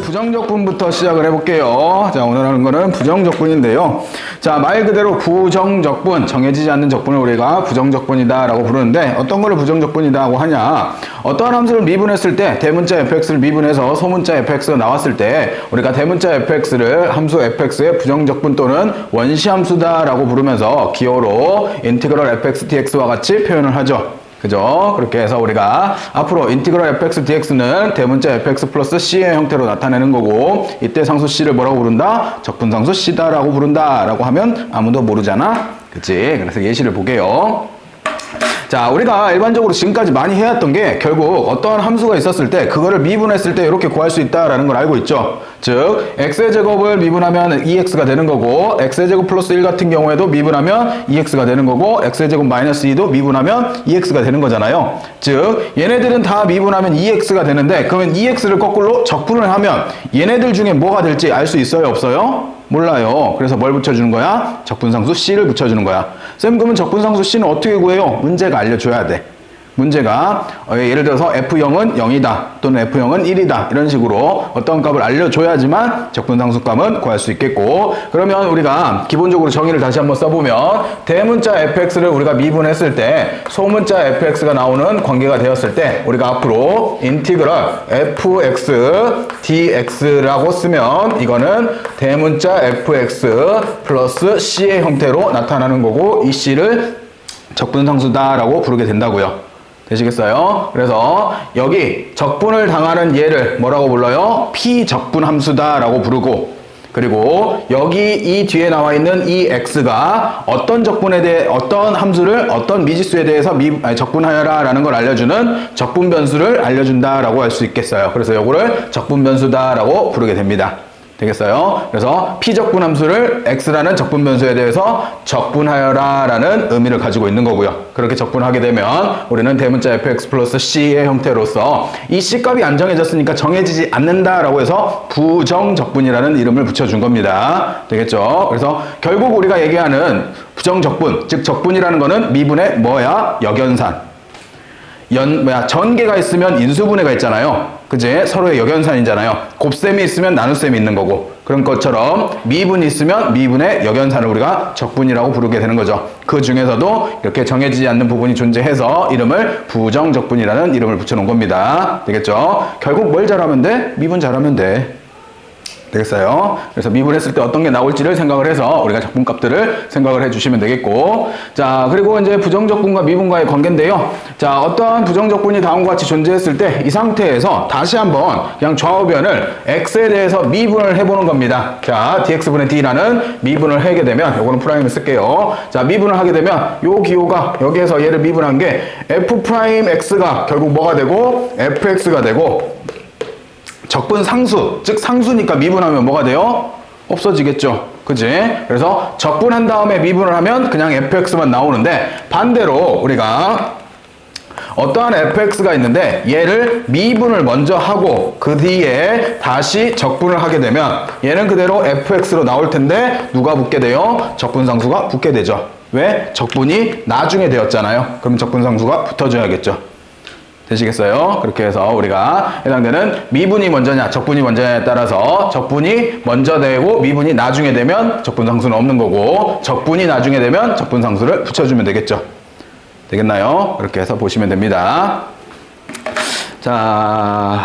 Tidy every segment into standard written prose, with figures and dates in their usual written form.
부정적분부터 시작을 해볼게요. 자, 오늘 하는 거는 부정적분인데요. 자, 말 그대로 부정적분, 정해지지 않는 적분을 우리가 부정적분이다라고 부르는데, 어떤 거를 부정적분이라고 하냐? 어떠한 함수를 미분했을 때, 대문자 fx를 미분해서 소문자 fx가 나왔을 때, 우리가 대문자 fx를 함수 fx의 부정적분 또는 원시함수다라고 부르면서 기호로 인티그럴 fx dx와 같이 표현을 하죠. 그죠? 그렇게 해서 우리가 앞으로 인티그럴 fx dx는 대문자 fx 플러스 c의 형태로 나타내는 거고, 이때 상수 c를 뭐라고 부른다? 적분상수 c다라고 부른다 라고 하면 아무도 모르잖아? 그치? 그래서 예시를 보게요. 자, 우리가 일반적으로 지금까지 많이 해왔던 게 결국 어떠한 함수가 있었을 때 그거를 미분했을 때 이렇게 구할 수 있다라는 걸 알고 있죠. 즉 x의 제곱을 미분하면 2x가 되는 거고, x의 제곱 플러스 1 같은 경우에도 미분하면 2x가 되는 거고, x의 제곱 마이너스 2도 미분하면 2x가 되는 거잖아요. 즉 얘네들은 다 미분하면 2x가 되는데, 그러면 2x를 거꾸로 적분을 하면 얘네들 중에 뭐가 될지 알 수 있어요, 없어요? 몰라요. 그래서 뭘 붙여주는 거야? 적분상수 C를 붙여주는 거야. 쌤, 그러면 적분상수 C는 어떻게 구해요? 문제가 알려줘야 돼. 문제가 예를 들어서 F0은 0이다 또는 F0은 1이다 이런 식으로 어떤 값을 알려줘야지만 적분상수 값은 구할 수 있겠고, 그러면 우리가 기본적으로 정의를 다시 한번 써보면 대문자 fx를 우리가 미분했을 때 소문자 fx가 나오는 관계가 되었을 때 우리가 앞으로 인티그럴 fx dx라고 쓰면 이거는 대문자 fx 플러스 c의 형태로 나타나는 거고, 이 c를 적분상수다라고 부르게 된다고요. 되시겠어요? 그래서 여기 적분을 당하는 얘를 뭐라고 불러요? 피적분함수다라고 부르고, 그리고 여기 이 뒤에 나와 있는 이 x가 어떤 적분에 대해 어떤 함수를 어떤 미지수에 대해서 적분하여라 라는 걸 알려주는 적분변수를 알려준다라고 할 수 있겠어요. 그래서 요거를 적분변수다라고 부르게 됩니다. 되겠어요? 그래서 피적분 함수를 x라는 적분 변수에 대해서 적분하여라 라는 의미를 가지고 있는 거고요. 그렇게 적분하게 되면 우리는 대문자 fx 플러스 c의 형태로서 이 c 값이 안 정해졌으니까 정해지지 않는다 라고 해서 부정적분이라는 이름을 붙여준 겁니다. 되겠죠? 그래서 결국 우리가 얘기하는 부정적분, 즉 적분이라는 거는 미분의 뭐야? 역연산. 전개가 있으면 인수분해가 있잖아요. 그지? 서로의 역연산이잖아요. 곱셈이 있으면 나눗셈이 있는 거고, 그런 것처럼 미분이 있으면 미분의 역연산을 우리가 적분이라고 부르게 되는 거죠. 그 중에서도 이렇게 정해지지 않는 부분이 존재해서 이름을 부정적분이라는 이름을 붙여놓은 겁니다. 되겠죠? 결국 뭘 잘하면 돼? 미분 잘하면 돼. 되겠어요? 그래서 미분했을 때 어떤 게 나올지를 생각을 해서 우리가 적분값들을 생각을 해주시면 되겠고, 자, 그리고 이제 부정적분과 미분과의 관계인데요. 자, 어떠한 부정적분이 다음과 같이 존재했을 때 이 상태에서 다시 한번 그냥 좌우변을 x에 대해서 미분을 해보는 겁니다. 자, dx분의 d라는 미분을 하게 되면, 요거는 프라임을 쓸게요. 자, 미분을 하게 되면 요 기호가 여기에서 얘를 미분한 게 f'x가 결국 뭐가 되고 fx가 되고, 적분 상수, 즉 상수니까 미분하면 뭐가 돼요? 없어지겠죠. 그치? 그래서 적분한 다음에 미분을 하면 그냥 fx만 나오는데, 반대로 우리가 어떠한 fx가 있는데 얘를 미분을 먼저 하고 그 뒤에 다시 적분을 하게 되면 얘는 그대로 fx로 나올 텐데 누가 붙게 돼요? 적분상수가 붙게 되죠. 왜? 적분이 나중에 되었잖아요. 그럼 적분상수가 붙어줘야겠죠. 되시겠어요? 그렇게 해서 우리가 해당되는 미분이 먼저냐 적분이 먼저냐에 따라서 적분이 먼저 되고 미분이 나중에 되면 적분상수는 없는 거고, 적분이 나중에 되면 적분상수를 붙여주면 되겠죠. 되겠나요? 그렇게 해서 보시면 됩니다. 자,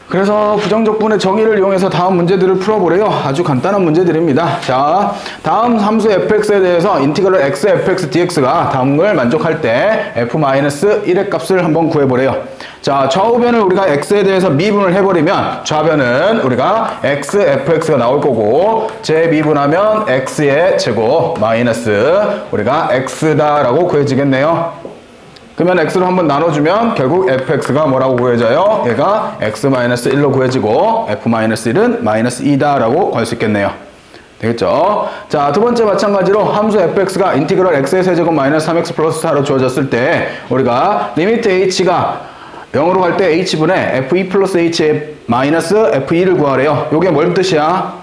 그래서 부정적분의 정의를 이용해서 다음 문제들을 풀어보래요. 아주 간단한 문제들입니다. 자, 다음 함수 fx에 대해서 인티그럴 x fx dx가 다음을 만족할 때 f-1의 값을 한번 구해보래요. 자, 좌우변을 우리가 x에 대해서 미분을 해버리면 좌변은 우리가 x fx가 나올 거고, 재미분하면 x의 제곱 마이너스 우리가 x다라고 구해지겠네요. 그러면 x로 한번 나눠주면 결국 fx가 뭐라고 구해져요? 얘가 x-1로 구해지고 f-1은 마이너스 2다라고 구할 수 있겠네요. 되겠죠? 자, 두 번째 마찬가지로 함수 fx가 인티그럴 x의 세제곱 마이너스 3x 플러스 4로 주어졌을 때 우리가 리미트 h가 0으로 갈 때 h분의 f2 플러스 h의 마이너스 f2를 구하래요. 요게 뭔 뜻이야?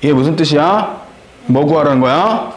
이게 무슨 뜻이야? 뭐 구하라는 거야?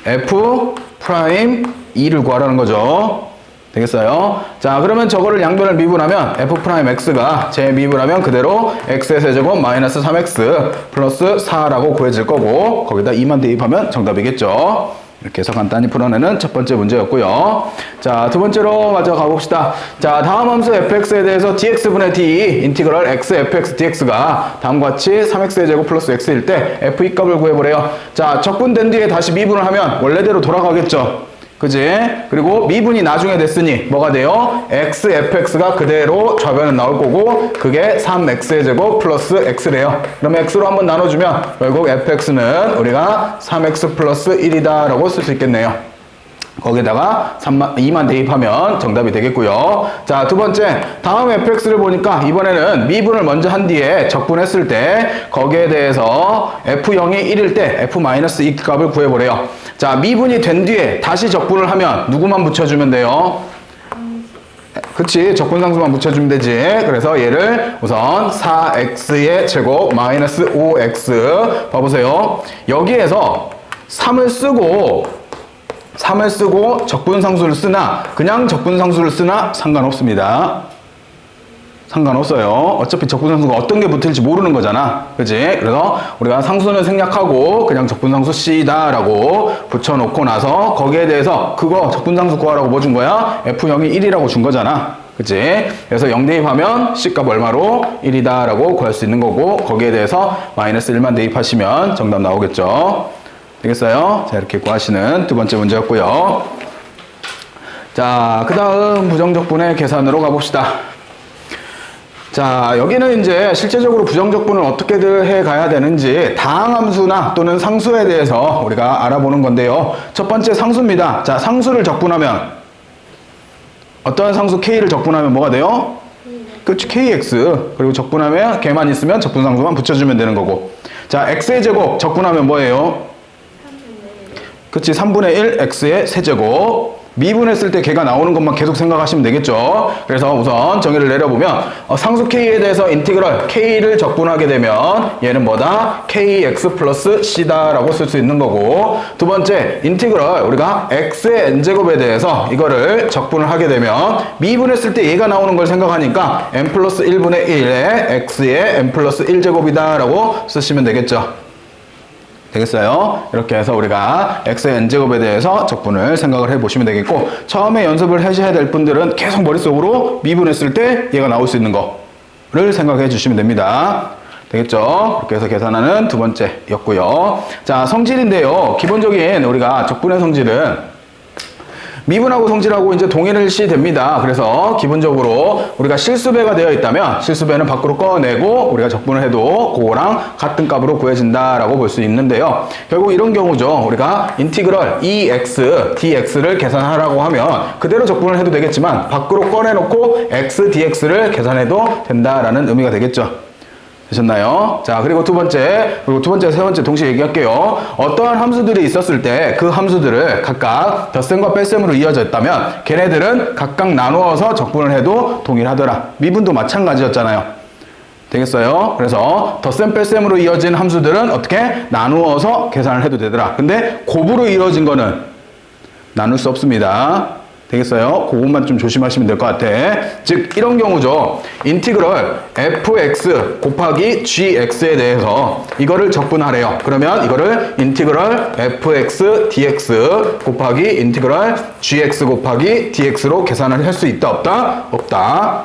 f 프라임 2를 구하라는 거죠. 되겠어요? 자, 그러면 저거를 양변을 미분하면 f'x가 재미분하면 그대로 x의 세제곱 마이너스 3x 플러스 4라고 구해질 거고 거기다 2만 대입하면 정답이겠죠? 이렇게 해서 간단히 풀어내는 첫 번째 문제였고요. 자, 두 번째로 마저 가봅시다. 자, 다음 함수 fx에 대해서 dx분의 d 인티그럴 x fx dx가 다음과 같이 3x의 제곱 플러스 x일 때 f2 값을 구해보래요. 자, 적분된 뒤에 다시 미분을 하면 원래대로 돌아가겠죠. 그지? 그리고 미분이 나중에 됐으니 뭐가 돼요? x fx가 그대로 좌변은 나올 거고 그게 3x의 제곱 플러스 x래요. 그럼 x로 한번 나눠주면 결국 fx는 우리가 3x 플러스 1이다 라고 쓸 수 있겠네요. 거기다가 2만 대입하면 정답이 되겠고요. 자, 두 번째, 다음 fx를 보니까 이번에는 미분을 먼저 한 뒤에 적분했을 때 거기에 대해서 f0이 1일 때 f-2 값을 구해보래요. 자, 미분이 된 뒤에 다시 적분을 하면 누구만 붙여주면 돼요? 그치, 적분상수만 붙여주면 되지. 그래서 얘를 우선 4x의 제곱 마이너스 5x 봐보세요. 여기에서 3을 쓰고 적분상수를 쓰나 그냥 적분상수를 쓰나 상관없습니다. 상관없어요. 어차피 적분상수가 어떤 게 붙을지 모르는 거잖아. 그치? 그래서 우리가 상수는 생략하고 그냥 적분상수 C다 라고 붙여놓고 나서 거기에 대해서 그거 적분상수 구하라고 뭐 준 거야? F0이 1이라고 준 거잖아. 그치? 그래서 0 대입하면 C값 얼마로? 1이다 라고 구할 수 있는 거고 거기에 대해서 마이너스 1만 대입하시면 정답 나오겠죠. 되겠어요? 자, 이렇게 구하시는 두 번째 문제였고요. 자, 그 다음 부정적분의 계산으로 가봅시다. 자, 여기는 이제 실제적으로 부정적분을 어떻게들 해 가야 되는지 다항함수나 또는 상수에 대해서 우리가 알아보는 건데요. 첫 번째 상수입니다. 자, 상수를 적분하면 어떤 상수 K를 적분하면 뭐가 돼요? 그렇지, KX. 그리고 적분하면 걔만 있으면 적분상수만 붙여주면 되는 거고. 자, X의 제곱 적분하면 뭐예요? 그치, 3분의 1 x의 세제곱. 미분했을 때 걔가 나오는 것만 계속 생각하시면 되겠죠. 그래서 우선 정의를 내려보면 상수 k에 대해서 인티그럴 k를 적분하게 되면 얘는 뭐다? kx 플러스 c다 라고 쓸 수 있는 거고, 두 번째 인티그럴 우리가 x의 n제곱에 대해서 이거를 적분을 하게 되면 미분했을 때 얘가 나오는 걸 생각하니까 n 플러스 1분의 1의 x의 n 플러스 1제곱이다 라고 쓰시면 되겠죠. 되겠어요? 이렇게 해서 우리가 x의 n제곱에 대해서 적분을 생각을 해보시면 되겠고, 처음에 연습을 하셔야 될 분들은 계속 머릿속으로 미분했을 때 얘가 나올 수 있는 거를 생각해 주시면 됩니다. 되겠죠? 이렇게 해서 계산하는 두 번째였고요. 자, 성질인데요. 기본적인 우리가 적분의 성질은 미분하고 성질하고 이제 동일시 됩니다. 그래서 기본적으로 우리가 실수배가 되어 있다면 실수배는 밖으로 꺼내고 우리가 적분을 해도 그거랑 같은 값으로 구해진다라고 볼 수 있는데요. 결국 이런 경우죠. 우리가 인티그럴 EX, DX를 계산하라고 하면 그대로 적분을 해도 되겠지만 밖으로 꺼내놓고 X, DX를 계산해도 된다라는 의미가 되겠죠. 되셨나요? 자, 그리고 두 번째, 세 번째 동시에 얘기할게요. 어떠한 함수들이 있었을 때 그 함수들을 각각 덧셈과 뺄셈으로 이어져 있다면 걔네들은 각각 나누어서 적분을 해도 동일하더라. 미분도 마찬가지였잖아요. 되겠어요? 그래서 덧셈 뺄셈으로 이어진 함수들은 어떻게? 나누어서 계산을 해도 되더라. 근데 곱으로 이루어진 거는 나눌 수 없습니다. 되겠어요? 그것만 좀 조심하시면 될 것 같아. 즉 이런 경우죠. 인티그럴 fx 곱하기 gx에 대해서 이거를 적분하래요. 그러면 이거를 인티그럴 fx dx 곱하기 인티그럴 gx 곱하기 dx로 계산을 할 수 있다 없다? 없다.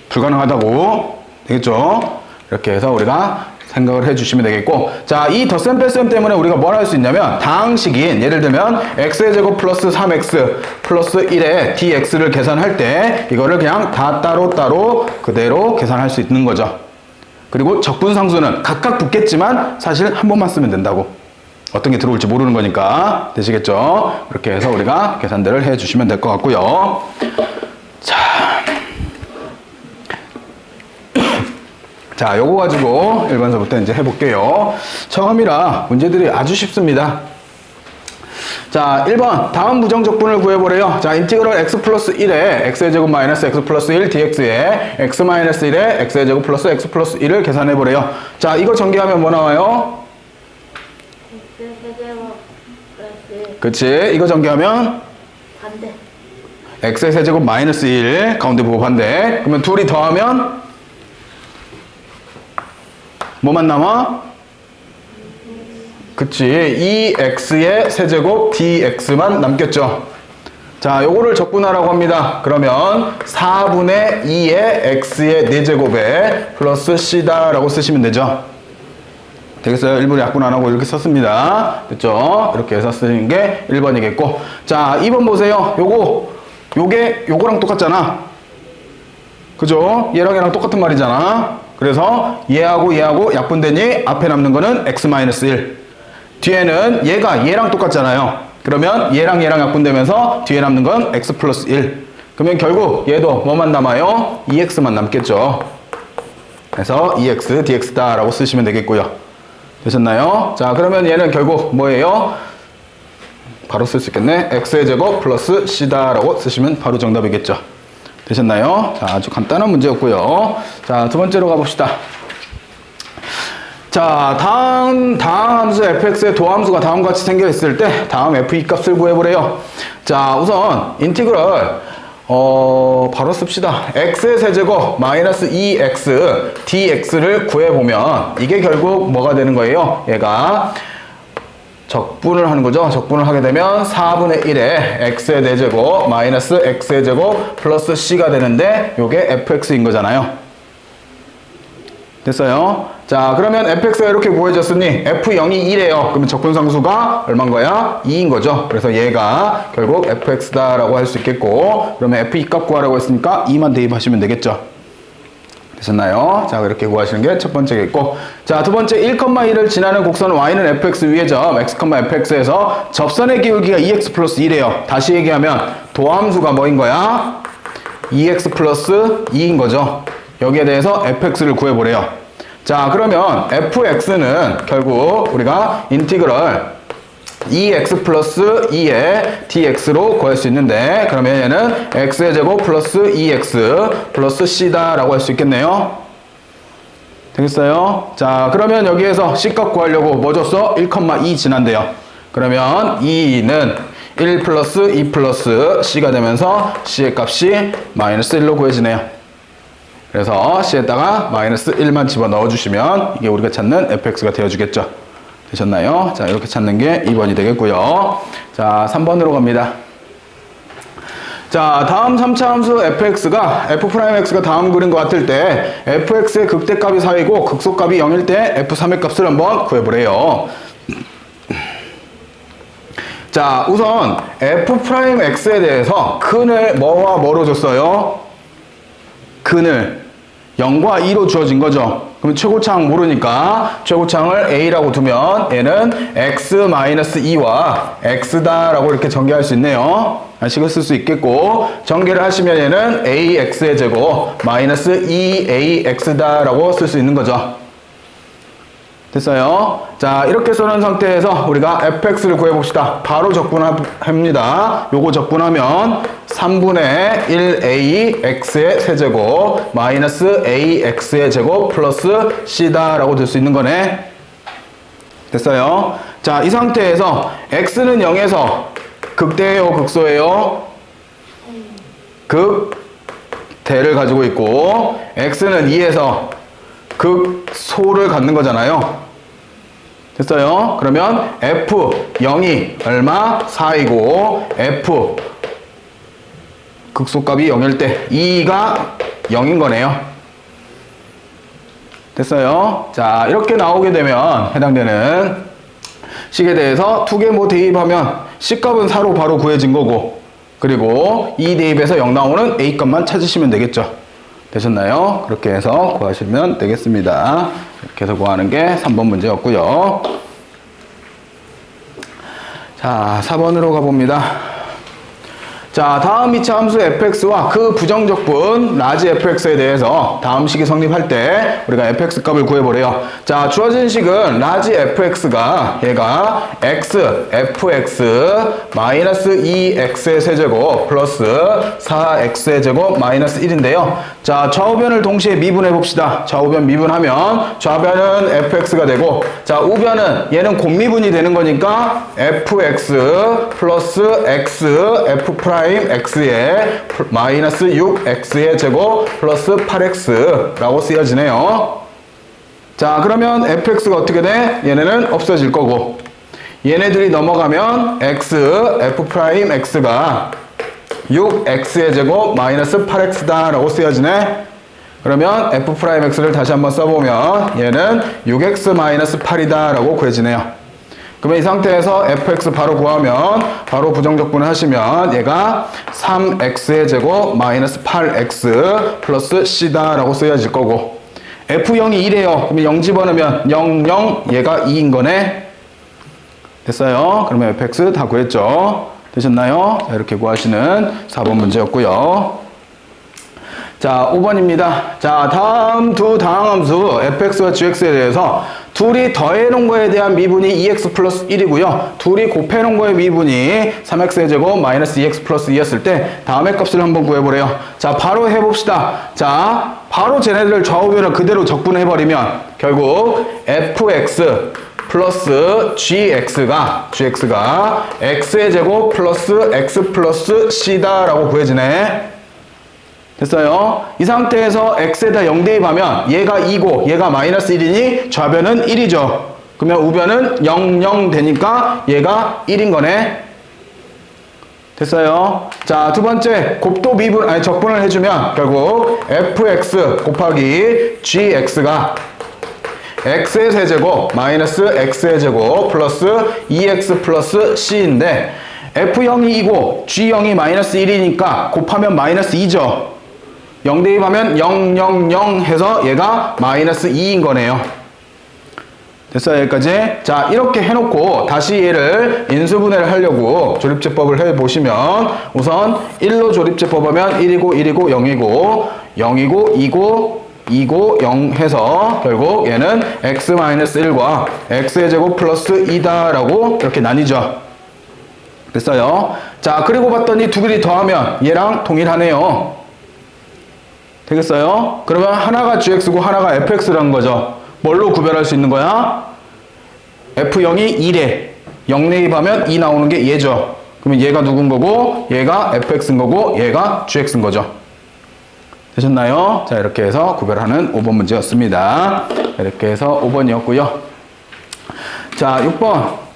불가능하다고. 되겠죠? 이렇게 해서 우리가 생각을 해주시면 되겠고, 자, 이 덧셈 뺄셈 때문에 우리가 뭘 할 수 있냐면 다항식인, 예를 들면 x의 제곱 플러스 3x 플러스 1의 dx를 계산할 때 이거를 그냥 다 따로따로 그대로 계산할 수 있는 거죠. 그리고 적분상수는 각각 붙겠지만 사실 한 번만 쓰면 된다고. 어떤 게 들어올지 모르는 거니까. 되시겠죠? 그렇게 해서 우리가 계산들을 해주시면 될 것 같고요. 자, 요거 가지고 1번서부터 이제 해볼게요. 처음이라 문제들이 아주 쉽습니다. 자, 1번 다음 부정적분을 구해보래요. 자, 인티그럴 x 플러스 1에 x의 제곱 마이너스 x 플러스 1 dx에 x 마이너스 1에 x의 제곱 플러스 x 플러스 1을 계산해보래요. 자, 이거 전개하면 뭐 나와요? x 세제곱 플러스 그치? 이거 전개하면? 반대. x의 세제곱 마이너스 1 가운데 부호 반대. 그러면 둘이 더하면 뭐만 남아? 그치, 2x의 세제곱 dx만 남겠죠. 자, 요거를 적분하라고 합니다. 그러면 4분의 2의 x의 4제곱에 플러스 c다 라고 쓰시면 되죠. 되겠어요? 일부러 약분 안 하고 이렇게 썼습니다. 됐죠? 이렇게 해서 쓰는 게 1번이겠고. 자, 2번 보세요. 요거랑 똑같잖아. 그죠? 얘랑 똑같은 말이잖아. 그래서 얘하고 약분되니 앞에 남는 거는 x-1. 뒤에는 얘랑 똑같잖아요. 그러면 얘랑 약분되면서 뒤에 남는 건 x 플러스 1. 그러면 결국 얘도 뭐만 남아요? 2x만 남겠죠. 그래서 2x dx다 라고 쓰시면 되겠고요. 되셨나요? 자, 그러면 얘는 결국 뭐예요? 바로 쓸 수 있겠네. x의 제곱 플러스 c다 라고 쓰시면 바로 정답이겠죠. 되셨나요? 자, 아주 간단한 문제였고요. 자, 두 번째로 가봅시다. 자, 다음 함수 fx의 도함수가 다음과 같이 생겨 있을 때 다음 f2 값을 구해보래요. 자, 우선 인티그럴 바로 씁시다. x의 세제곱 마이너스 2x dx를 구해보면 이게 결국 뭐가 되는 거예요? 얘가 적분을 하는 거죠. 적분을 하게 되면 4분의 1에 x의 4제곱 마이너스 x의 제곱 플러스 c가 되는데 요게 fx인 거잖아요. 됐어요? 자, 그러면 fx가 이렇게 구해졌으니 f0이 1이에요. 그러면 적분상수가 얼마인 거야? 2인 거죠. 그래서 얘가 결국 fx다 라고 할 수 있겠고, 그러면 f2 값 구하라고 했으니까 2만 대입하시면 되겠죠. 되셨나요? 자, 이렇게 구하시는 게 첫 번째겠고, 자, 두 번째 1,1을 지나는 곡선 y는 fx 위의 점 x, fx에서 접선의 기울기가 2x 플러스 1이에요. 다시 얘기하면 도함수가 뭐인 거야? 2x 플러스 2인 거죠. 여기에 대해서 fx를 구해보래요. 자, 그러면 fx는 결국 우리가 인티그럴 2x 플러스 2의 dx로 구할 수 있는데, 그러면 얘는 x의 제곱 플러스 2x 플러스 c다 라고 할 수 있겠네요. 되겠어요? 자, 그러면 여기에서 c값 구하려고 뭐 줬어? 1,2 지난대요. 그러면 2는 1 플러스 2 플러스 c가 되면서 c의 값이 마이너스 1로 구해지네요. 그래서 c에다가 마이너스 1만 집어넣어 주시면 이게 우리가 찾는 fx가 되어주겠죠. 되셨나요? 자, 이렇게 찾는 게 2번이 되겠고요. 자, 3번으로 갑니다. 자, 다음 3차 함수 fx가 f'x가 다음 그린 것 같을 때 fx의 극대값이 4이고 극소값이 0일 때 f3의 값을 한번 구해보래요. 자, 우선 f'x에 대해서 근을 뭐와 뭐로 줬어요? 근을 0과 2로 주어진 거죠. 그럼 최고창 모르니까 최고창을 a라고 두면 얘는 x-2와 x다 라고 이렇게 전개할 수 있네요. 식을 쓸 수 있겠고, 전개를 하시면 얘는 ax의 제곱 마이너스 2ax다 라고 쓸 수 있는 거죠. 됐어요? 자, 이렇게 써놓은 상태에서 우리가 fx를 구해봅시다. 바로 적분합니다. 요거 적분하면 3분의 1a x의 세제곱 마이너스 ax의 제곱 플러스 c다 라고 될 수 있는 거네. 됐어요? 자, 이 상태에서 x는 0에서 극대예요, 극소예요? 극대를 가지고 있고, x는 2에서 극소를 갖는 거잖아요. 됐어요? 그러면 f0이 얼마? 4이고 f 극소값이 0일 때 2가 0인 거네요. 됐어요? 자, 이렇게 나오게 되면 해당되는 식에 대해서 두 개 뭐 대입하면 C값은 4로 바로 구해진 거고, 그리고 2 대입해서 0 나오는 A값만 찾으시면 되겠죠. 되셨나요? 그렇게 해서 구하시면 되겠습니다. 이렇게 해서 구하는 게 3번 문제였고요. 자, 4번으로 가봅니다. 자, 다음 2차 함수 fx와 그 부정적분 라지 fx에 대해서 다음 식이 성립할 때 우리가 fx 값을 구해보래요. 자, 주어진 식은 라지 fx가 얘가 x, fx 마이너스 2x의 세제곱 플러스 4x의 제곱 마이너스 1인데요. 자, 좌우변을 동시에 미분해 봅시다. 좌우변 미분하면 좌변은 fx가 되고, 자, 우변은 얘는 곱미분이 되는 거니까 fx 플러스 x f 프라임 프라임 x에 마이너스 6x의 제곱 플러스 8x라고 쓰여지네요. 자, 그러면 fx가 어떻게 돼? 얘네는 없어질 거고, 얘네들이 넘어가면 f 프라임 x가 6x의 제곱 마이너스 8x다 라고 쓰여지네. 그러면 f 프라임 x를 다시 한번 써보면 얘는 6x 마이너스 8이다 라고 구해지네요. 그러면 이 상태에서 fx 바로 구하면 바로 부정적분을 하시면 얘가 3x의 제곱 마이너스 8x 플러스 c다 라고 쓰여질 거고, f0이 1이에요. 그러면 0 집어넣으면 0, 0, 얘가 2인 거네. 됐어요. 그러면 fx 다 구했죠. 되셨나요? 자, 이렇게 구하시는 4번 문제였고요. 자, 5번입니다. 자, 다음 두 다항함수 fx와 gx에 대해서 둘이 더해놓은 거에 대한 미분이 2x 플러스 1이고요. 둘이 곱해놓은 거의 미분이 3x의 제곱 마이너스 2x 플러스 2였을 때 다음의 값을 한번 구해보래요. 자, 바로 해봅시다. 자, 바로 쟤네들 좌우변을 그대로 적분해버리면 결국 fx 플러스 gx가 x의 제곱 플러스 x 플러스 c다 라고 구해지네. 됐어요? 이 상태에서 x에다 0 대입하면 얘가 2고 얘가 마이너스 1이니 좌변은 1이죠. 그러면 우변은 0, 0 되니까 얘가 1인 거네. 됐어요? 자, 두 번째 곱도 미분, 아니 적분을 해주면 결국 fx 곱하기 gx가 x의 세제곱 마이너스 x의 제곱 플러스 2x 플러스 c인데 f0이 2고 g0이 마이너스 1이니까 곱하면 마이너스 2죠. 0 대입하면 0, 0, 0 해서 얘가 마이너스 2인 거네요. 됐어요? 여기까지? 자, 이렇게 해놓고 다시 얘를 인수분해를 하려고 조립제법을 해보시면 우선 1로 조립제법 하면 1이고 1이고 0이고 0이고 2고 2고 0 해서 결국 얘는 x-1과 x의 제곱 플러스 2다 라고 이렇게 나뉘죠. 됐어요? 자, 그리고 봤더니 두 개를 더하면 얘랑 동일하네요. 되겠어요? 그러면 하나가 gx고 하나가 fx라는 거죠. 뭘로 구별할 수 있는 거야? f0이 1에 0 대입하면 2 나오는 게 얘죠. 그러면 얘가 누군 거고 얘가 fx인 거고 얘가 gx인 거죠. 되셨나요? 자, 이렇게 해서 구별하는 5번 문제였습니다. 이렇게 해서 5번이었고요. 자, 6번.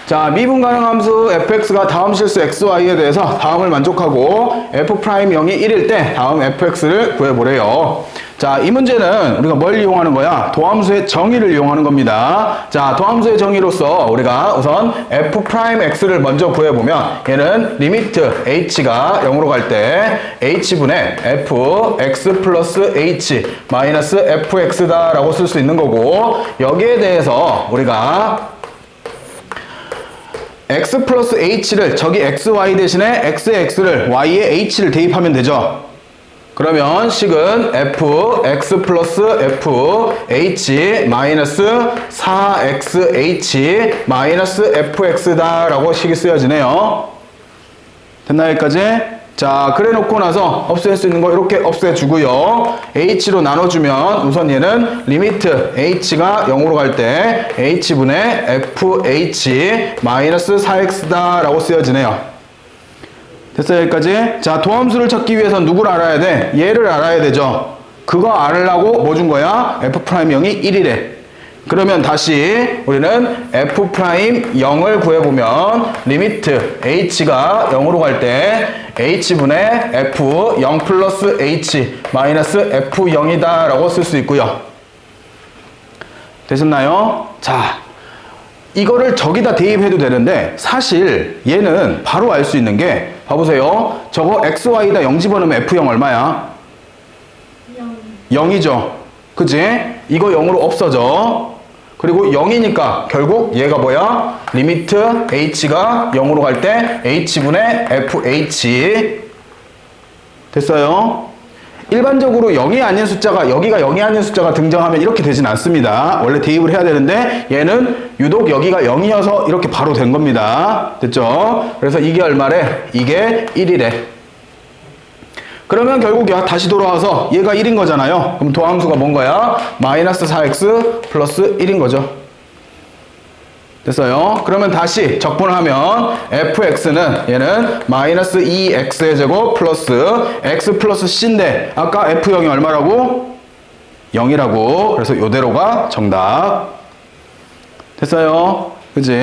자, 미분 가능 함수 fx가 다음 실수 xy에 대해서 다음을 만족하고 f'0이 1일 때 다음 fx를 구해보래요. 자, 이 문제는 우리가 뭘 이용하는 거야? 도함수의 정의를 이용하는 겁니다. 자, 도함수의 정의로서 우리가 우선 f'x를 먼저 구해보면 얘는 리미트 h가 0으로 갈 때 h분의 fx 플러스 h 마이너스 fx다 라고 쓸 수 있는 거고, 여기에 대해서 우리가 x 플러스 h를 저기 xy 대신에 x의 x를 y에 h를 대입하면 되죠. 그러면 식은 fx 플러스 fh 마이너스 4xh 마이너스 fx다 라고 식이 쓰여지네요. 됐나요? 여기까지? 자, 그래 놓고 나서 없앨 수 있는 거 이렇게 없애주고요. h로 나눠주면 우선 얘는 리미트 h가 0으로 갈 때 h분의 fh 마이너스 4x다 라고 쓰여지네요. 됐어요? 여기까지? 자, 도함수를 찾기 위해서 누구를 알아야 돼? 얘를 알아야 되죠. 그거 알으려고 뭐 준 거야? f'0이 1이래. 그러면 다시 우리는 f'0을 구해보면 리미트 h가 0으로 갈 때 h분의 f0 플러스 h 마이너스 f0이다 라고 쓸 수 있고요. 되셨나요? 자, 이거를 저기다 대입해도 되는데 사실 얘는 바로 알 수 있는 게 봐보세요. 저거 xy다 0 집어넣으면 f0 얼마야? 0. 0이죠. 그치? 이거 0으로 없어져. 그리고 0이니까 결국 얘가 뭐야? 리미트 h가 0으로 갈 때 h분의 fh. 됐어요? 일반적으로 0이 아닌 숫자가, 여기가 0이 아닌 숫자가 등장하면 이렇게 되진 않습니다. 원래 대입을 해야 되는데 얘는 유독 여기가 0이어서 이렇게 바로 된 겁니다. 됐죠? 그래서 이게 얼마래? 이게 1이래. 그러면 결국 다시 돌아와서 얘가 1인 거잖아요. 그럼 도함수가 뭔 거야? 마이너스 4x 플러스 1인 거죠. 됐어요? 그러면 다시 적분을 하면 fx는 얘는 마이너스 2x의 제곱 플러스 x 플러스 c인데 아까 f0이 얼마라고? 0이라고. 그래서 요대로가 정답. 됐어요? 그지?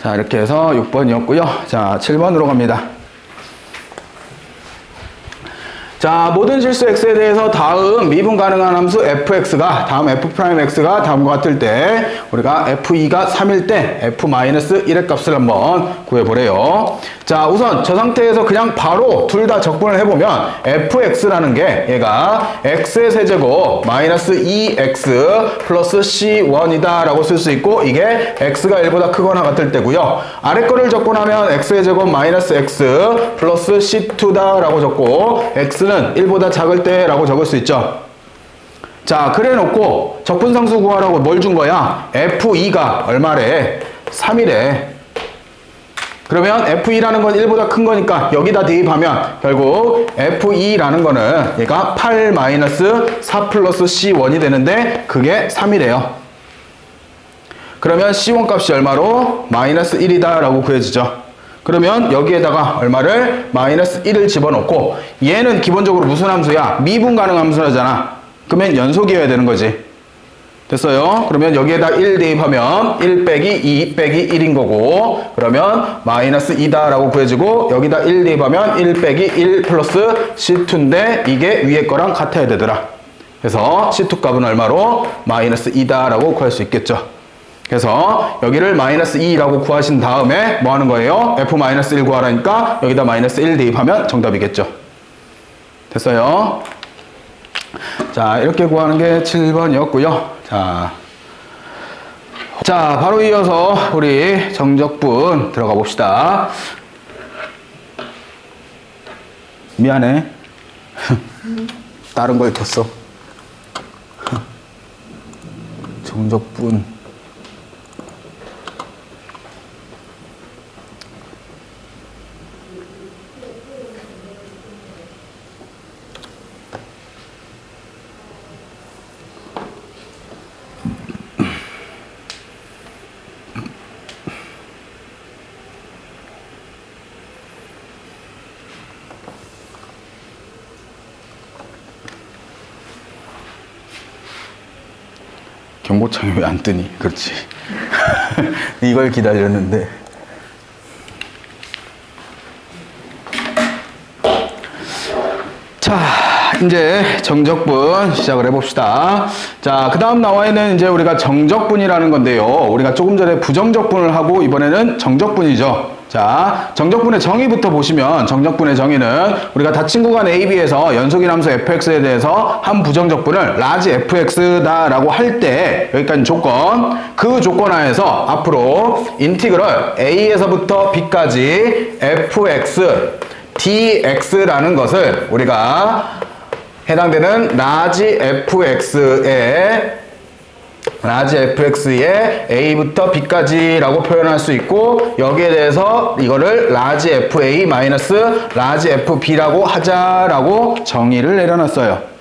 자, 이렇게 해서 6번이었고요. 자, 7번으로 갑니다. 자, 모든 실수 x에 대해서 다음 미분 가능한 함수 fx가 다음 f'x가 다음과 같을 때 우리가 f2가 3일 때 f-1의 값을 한번 구해보래요. 자, 우선 저 상태에서 그냥 바로 둘 다 적분을 해보면 fx라는 게 얘가 x의 세제곱 마이너스 2x 플러스 c1이다 라고 쓸 수 있고 이게 x가 1보다 크거나 같을 때고요. 아래 거를 적분하면 x의 제곱 마이너스 x 플러스 c2다 라고 적고 x는 1보다 작을 때 라고 적을 수 있죠. 자, 그래 놓고 적분상수 구하라고 뭘 준 거야? f2가 얼마래? 3이래. 그러면 f2라는 건 1보다 큰 거니까 여기다 대입하면 결국 f2라는 거는 얘가 8 마이너스 4 플러스 c1이 되는데 그게 3이래요. 그러면 c1 값이 얼마로? 마이너스 1이다 라고 구해지죠. 그러면 여기에다가 얼마를? 마이너스 1을 집어넣고 얘는 기본적으로 무슨 함수야? 미분 가능 함수라잖아. 그러면 연속이어야 되는 거지. 됐어요? 그러면 여기에다 1 대입하면 1 빼기 2 빼기 1인 거고 그러면 마이너스 2다 라고 구해지고 여기다 1 대입하면 1 빼기 1 플러스 C2인데 이게 위에 거랑 같아야 되더라. 그래서 C2 값은 얼마로? 마이너스 2다 라고 구할 수 있겠죠. 그래서 여기를 마이너스 2라고 구하신 다음에 뭐 하는 거예요? f-1 구하라니까 여기다 마이너스 1 대입하면 정답이겠죠. 됐어요? 자, 이렇게 구하는 게 7번이었고요. 자, 바로 이어서 우리 정적분 들어가 봅시다. 미안해. 다른 걸 뒀어. 정적분. 경고창이 왜 안 뜨니? 그렇지. 이걸 기다렸는데. 자, 이제 정적분 시작을 해봅시다. 자, 그 다음 나와 있는 이제 우리가 정적분이라는 건데요. 우리가 조금 전에 부정적분을 하고 이번에는 정적분이죠. 자, 정적분의 정의부터 보시면 정적분의 정의는 우리가 닫힌 구간 AB에서 연속인 함수 fx에 대해서 한 부정적분을 라지 fx다 라고 할 때 여기까지 조건, 그 조건 하에서 앞으로 인티그럴 a에서부터 b까지 fx dx라는 것을 우리가 해당되는 라지 fx의 a부터 b까지라고 표현할 수 있고 여기에 대해서 이거를 라지 fa 마이너스 라지 fb라고 하자라고 정의를 내려놨어요.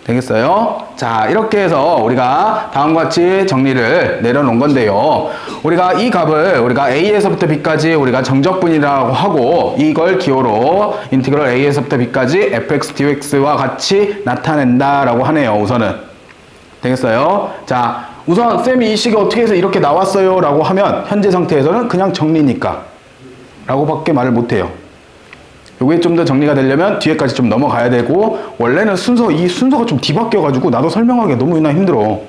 되겠어요? 자, 이렇게 해서 우리가 다음과 같이 정리를 내려놓은 건데요. 우리가 이 값을 우리가 a에서부터 b까지 우리가 정적분이라고 하고 이걸 기호로 인티그럴 a에서부터 b까지 fx dx와 같이 나타낸다라고 하네요. 우선은. 되겠어요? 자, 우선 쌤이 이 식이 어떻게 해서 이렇게 나왔어요 라고 하면 현재 상태에서는 그냥 정리니까 라고 밖에 말을 못해요. 요게 좀 더 정리가 되려면 뒤에까지 좀 넘어가야 되고 원래는 이 순서가 좀 뒤바뀌어 가지고 나도 설명하기가 너무나 힘들어.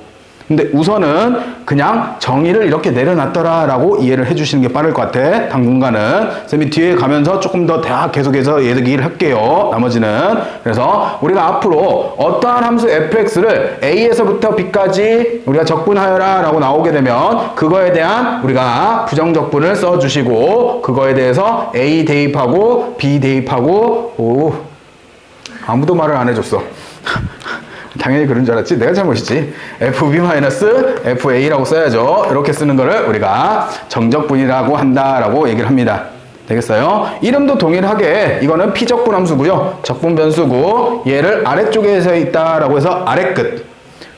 근데 우선은 그냥 정의를 이렇게 내려놨더라 라고 이해를 해주시는 게 빠를 것 같아. 당분간은 쌤이 뒤에 가면서 조금 더 계속해서 얘기를 할게요. 나머지는. 그래서 우리가 앞으로 어떠한 함수 fx를 a에서부터 b까지 우리가 적분하여라 라고 나오게 되면 그거에 대한 우리가 부정적분을 써주시고 그거에 대해서 a 대입하고 b 대입하고 아무도 말을 안 해줬어. 당연히 그런 줄 알았지? 내가 잘못이지. fb-fa라고 써야죠. 이렇게 쓰는 거를 우리가 정적분이라고 한다라고 얘기를 합니다. 되겠어요? 이름도 동일하게 이거는 피적분 함수고요. 적분 변수고 얘를 아래쪽에 서 있다라고 해서 아래끝.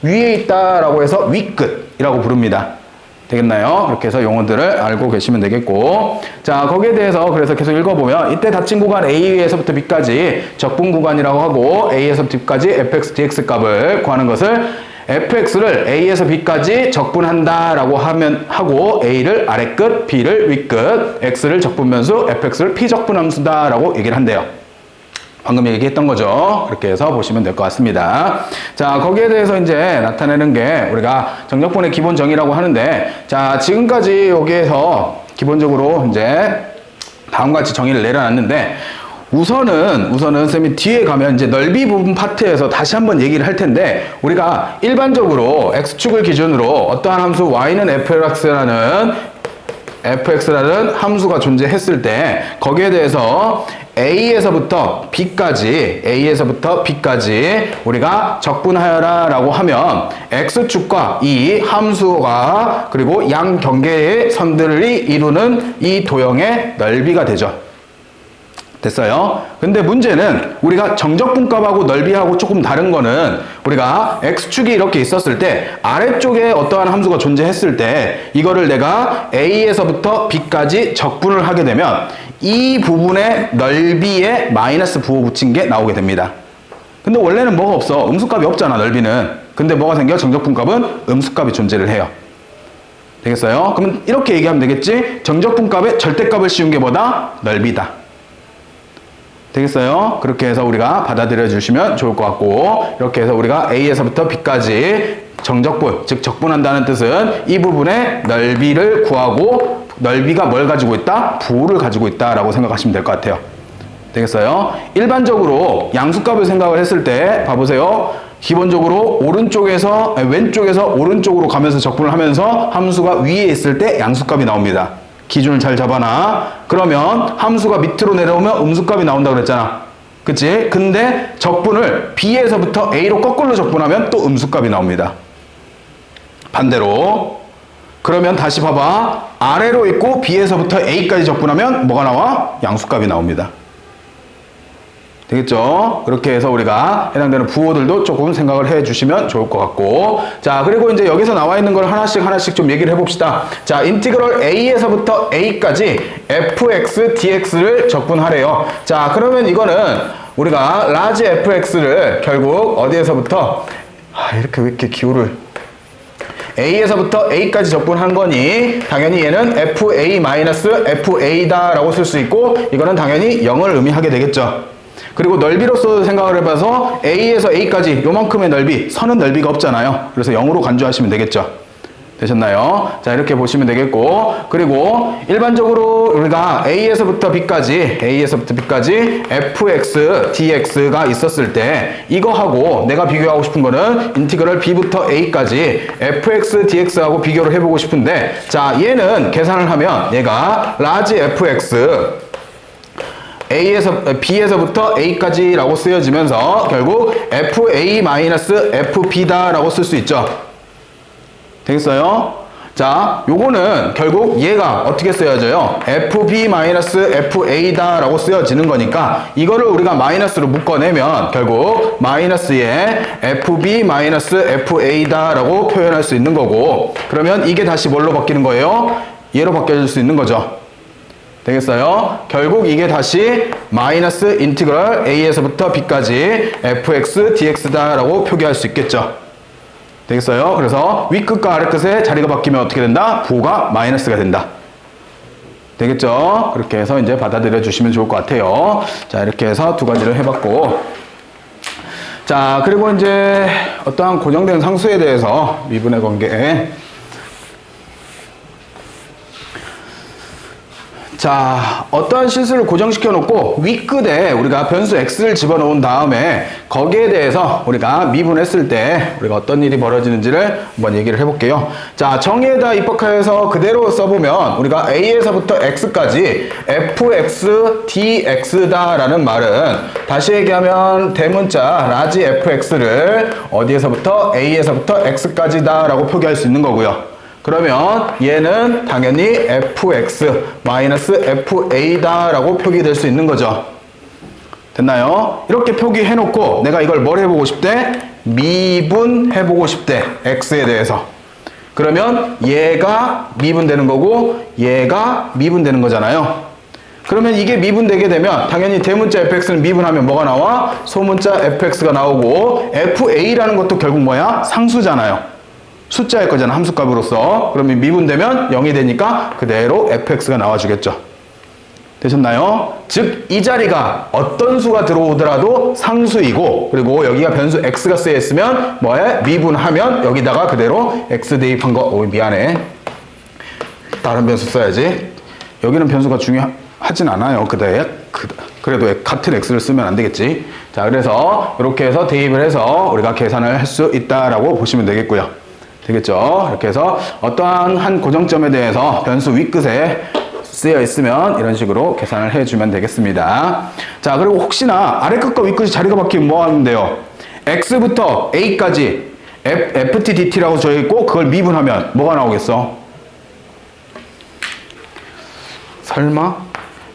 위에 있다라고 해서 윗끝이라고 부릅니다. 되겠나요? 이렇게 해서 용어들을 알고 계시면 되겠고, 자, 거기에 대해서 그래서 계속 읽어보면 이때 닫힌 구간 A에서부터 B까지 적분 구간이라고 하고, A에서부터 B까지 fx, dx 값을 구하는 것을 fx를 A에서 B까지 적분한다라고 하고, A를 아래끝, B를 윗끝, x를 적분변수, fx를 피적분함수다라고 얘기를 한대요. 방금 얘기했던 거죠. 그렇게 해서 보시면 될 것 같습니다. 자, 거기에 대해서 이제 나타내는 게 우리가 정적분의 기본 정의라고 하는데, 자, 지금까지 여기에서 기본적으로 이제 다음과 같이 정의를 내려놨는데, 우선은 쌤이 뒤에 가면 이제 넓이 부분 파트에서 다시 한번 얘기를 할 텐데, 우리가 일반적으로 x축을 기준으로 어떠한 함수 y는 fx라는 함수가 존재했을 때 거기에 대해서 A에서부터 B까지 우리가 적분하여라 라고 하면 X축과 이 함수가 그리고 양 경계의 선들이 이루는 이 도형의 넓이가 되죠. 됐어요? 근데 문제는 우리가 정적분값하고 넓이하고 조금 다른 거는 우리가 X축이 이렇게 있었을 때 아래쪽에 어떠한 함수가 존재했을 때 이거를 내가 A에서부터 B까지 적분을 하게 되면 이 부분의 넓이에 마이너스 부호 붙인 게 나오게 됩니다. 근데 원래는 뭐가 없어? 음수값이 없잖아, 넓이는. 근데 뭐가 생겨? 정적분값은 음수값이 존재를 해요. 되겠어요? 그러면 이렇게 얘기하면 되겠지? 정적분값의 절대값을 씌운 게 뭐다? 넓이다. 되겠어요? 그렇게 해서 우리가 받아들여 주시면 좋을 것 같고, 이렇게 해서 우리가 A에서부터 B까지 정적분, 즉 적분한다는 뜻은 이 부분의 넓이를 구하고 넓이가 뭘 가지고 있다? 부호를 가지고 있다라고 생각하시면 될 것 같아요. 되겠어요? 일반적으로 양수값을 생각을 했을 때 봐보세요. 기본적으로 왼쪽에서 오른쪽으로 가면서 적분을 하면서 함수가 위에 있을 때 양수값이 나옵니다. 기준을 잘 잡아놔. 그러면 함수가 밑으로 내려오면 음수값이 나온다고 그랬잖아. 그치? 근데 적분을 B에서부터 A로 거꾸로 적분하면 또 음수값이 나옵니다. 반대로. 그러면 다시 봐봐. 아래로 있고 B에서부터 A까지 적분하면 뭐가 나와? 양수값이 나옵니다. 되겠죠? 그렇게 해서 우리가 해당되는 부호들도 조금 생각을 해 주시면 좋을 것 같고, 자, 그리고 이제 여기서 나와 있는 걸 하나씩 좀 얘기를 해봅시다. 자, 인티그럴 A에서부터 A까지 fx, dx를 적분하래요. 자, 그러면 이거는 우리가 라지 fx를 결국 어디에서부터 이렇게 왜 이렇게 기호를 A에서부터 A까지 적분한 거니 당연히 얘는 fa-fa다 라고 쓸 수 있고, 이거는 당연히 0을 의미하게 되겠죠. 그리고 넓이로서 생각을 해봐서 A에서 A까지 요만큼의 넓이, 선은 넓이가 없잖아요. 그래서 0으로 간주하시면 되겠죠. 되셨나요? 자, 이렇게 보시면 되겠고, 그리고 일반적으로 우리가 A에서부터 B까지 fx, dx가 있었을 때 이거하고 내가 비교하고 싶은 거는 인티그럴 B부터 A까지 fx, dx하고 비교를 해보고 싶은데, 자, 얘는 계산을 하면 얘가 라지 fx B에서부터 A까지라고 쓰여지면서 결국 fa-fb다라고 쓸 수 있죠. 되겠어요? 자, 요거는 결국 얘가 어떻게 쓰여져요? fb-fa다라고 쓰여지는 거니까 이거를 우리가 마이너스로 묶어내면 결국 마이너스에 fb-fa다라고 표현할 수 있는 거고, 그러면 이게 다시 뭘로 바뀌는 거예요? 얘로 바뀌어질 수 있는 거죠. 되겠어요? 결국 이게 다시 마이너스 인티그럴 A에서부터 B까지 fx, dx다라고 표기할 수 있겠죠. 되겠어요? 그래서 윗끝과 아래끝의 자리가 바뀌면 어떻게 된다? 부호가 마이너스가 된다. 되겠죠? 그렇게 해서 이제 받아들여 주시면 좋을 것 같아요. 자, 이렇게 해서 두 가지를 해봤고, 자, 그리고 이제 어떠한 고정된 상수에 대해서 미분의 관계. 자, 어떠한 실수를 고정시켜 놓고 윗끝에 우리가 변수 x를 집어넣은 다음에 거기에 대해서 우리가 미분했을 때 우리가 어떤 일이 벌어지는지를 한번 얘기를 해볼게요. 자, 정의에다 입력하여서 그대로 써보면 우리가 a에서부터 x까지 fx dx다 라는 말은 다시 얘기하면 대문자 라지 fx를 어디에서부터 a에서부터 x까지다 라고 표기할 수 있는 거고요. 그러면 얘는 당연히 fx-fa다 라고 표기될 수 있는 거죠. 됐나요? 이렇게 표기해놓고 내가 이걸 뭘 해보고 싶대? 미분해보고 싶대. x에 대해서. 그러면 얘가 미분되는 거고 얘가 미분되는 거잖아요. 그러면 이게 미분되게 되면 당연히 대문자 fx는 미분하면 뭐가 나와? 소문자 fx가 나오고 fa라는 것도 결국 뭐야? 상수잖아요. 숫자일 거잖아. 함수값으로서. 그러면 미분되면 0이 되니까 그대로 fx가 나와주겠죠. 되셨나요? 즉, 이 자리가 어떤 수가 들어오더라도 상수이고, 그리고 여기가 변수 x가 쓰여 있으면 뭐해? 미분하면 여기다가 그대로 x 대입한 거, 미안해. 다른 변수 써야지. 여기는 변수가 중요하진 않아요. 그래도 같은 x를 쓰면 안 되겠지. 자, 그래서 이렇게 해서 대입을 해서 우리가 계산을 할 수 있다라고 보시면 되겠고요. 되겠죠? 이렇게 해서 어떠한 한 고정점에 대해서 변수 윗끝에 쓰여 있으면 이런 식으로 계산을 해주면 되겠습니다. 자, 그리고 혹시나 아래끝과 윗끝이 자리가 바뀌면 뭐 하면 돼요? x부터 a까지 ft dt라고 적어있고 그걸 미분하면 뭐가 나오겠어? 설마?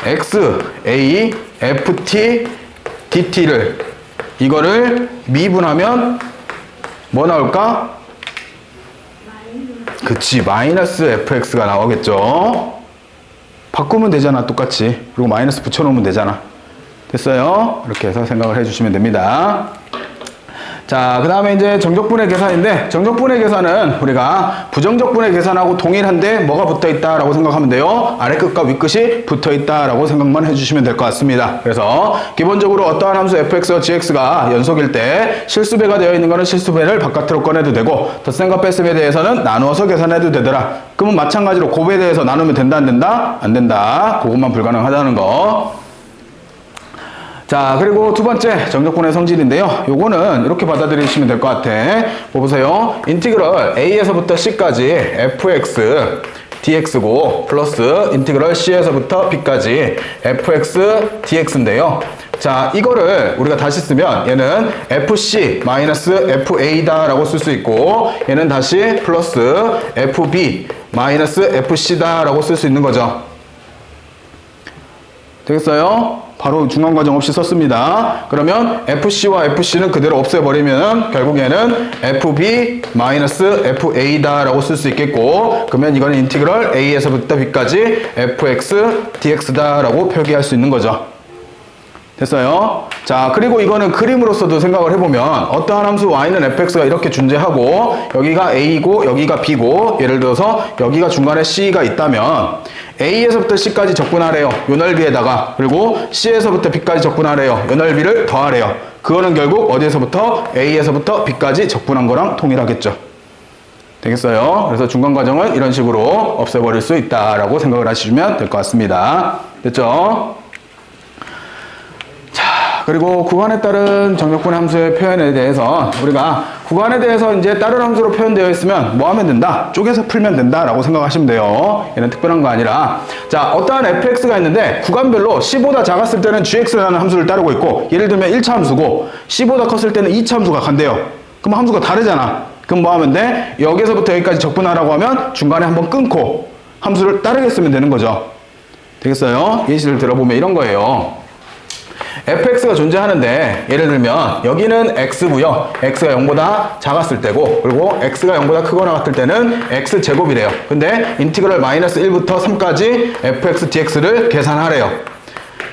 x, a, ft, dt를 이거를 미분하면 뭐 나올까? 그치, 마이너스 fx가 나오겠죠? 바꾸면 되잖아, 똑같이. 그리고 마이너스 붙여놓으면 되잖아. 됐어요? 이렇게 해서 생각을 해주시면 됩니다. 자, 그 다음에 이제 정적분의 계산인데, 정적분의 계산은 우리가 부정적분의 계산하고 동일한데 뭐가 붙어있다라고 생각하면 돼요. 아래끝과 윗끝이 붙어있다라고 생각만 해주시면 될 것 같습니다. 그래서 기본적으로 어떠한 함수 fx와 gx가 연속일 때 실수배가 되어 있는 거는 실수배를 바깥으로 꺼내도 되고, 덧셈과 뺄셈에 대해서는 나누어서 계산해도 되더라. 그러면 마찬가지로 곱에 대해서 나누면 된다, 안 된다? 안 된다. 그것만 불가능하다는 거. 자, 그리고 두 번째 정적분의 성질인데요. 요거는 이렇게 받아들이시면 될 것 같아. 뭐 보세요. 인티그럴 a에서부터 c까지 fx dx고 플러스 인티그럴 c에서부터 b까지 fx dx인데요. 자, 이거를 우리가 다시 쓰면 얘는 fc 마이너스 fa다 라고 쓸 수 있고, 얘는 다시 플러스 fb 마이너스 fc다 라고 쓸 수 있는 거죠. 되겠어요? 바로 중간 과정 없이 썼습니다. 그러면 FC와 FC는 그대로 없애버리면 결국에는 FB-FA다 라고 쓸 수 있겠고, 그러면 이거는 인티그럴 A에서부터 B까지 FX, DX다 라고 표기할 수 있는 거죠. 됐어요? 자, 그리고 이거는 그림으로서도 생각을 해보면 어떠한 함수 y는 fx가 이렇게 존재하고 여기가 a고 여기가 b고, 예를 들어서 여기가 중간에 c가 있다면 a에서부터 c까지 적분하래요. 요 넓이에다가. 그리고 c에서부터 b까지 적분하래요. 요 넓이를 더하래요. 그거는 결국 어디에서부터? a에서부터 b까지 적분한 거랑 동일하겠죠. 되겠어요? 그래서 중간 과정을 이런 식으로 없애버릴 수 있다라고 생각을 하시면 될 것 같습니다. 됐죠? 그리고 구간에 따른 정적분 함수의 표현에 대해서 우리가 구간에 대해서 이제 다른 함수로 표현되어 있으면 뭐 하면 된다? 쪼개서 풀면 된다라고 생각하시면 돼요. 얘는 특별한 거 아니라, 자, 어떠한 fx가 있는데 구간별로 c보다 작았을 때는 gx라는 함수를 따르고 있고, 예를 들면 1차 함수고 c보다 컸을 때는 2차 함수가 간대요. 그럼 함수가 다르잖아. 그럼 뭐 하면 돼? 여기서부터 여기까지 적분하라고 하면 중간에 한번 끊고 함수를 따르게 쓰면 되는 거죠. 되겠어요? 예시를 들어보면 이런 거예요. fx가 존재하는데 예를 들면 여기는 x고요. x가 0보다 작았을 때고, 그리고 x가 0보다 크거나 같을 때는 x제곱이래요. 근데 인티그럴 마이너스 1부터 3까지 fx dx를 계산하래요.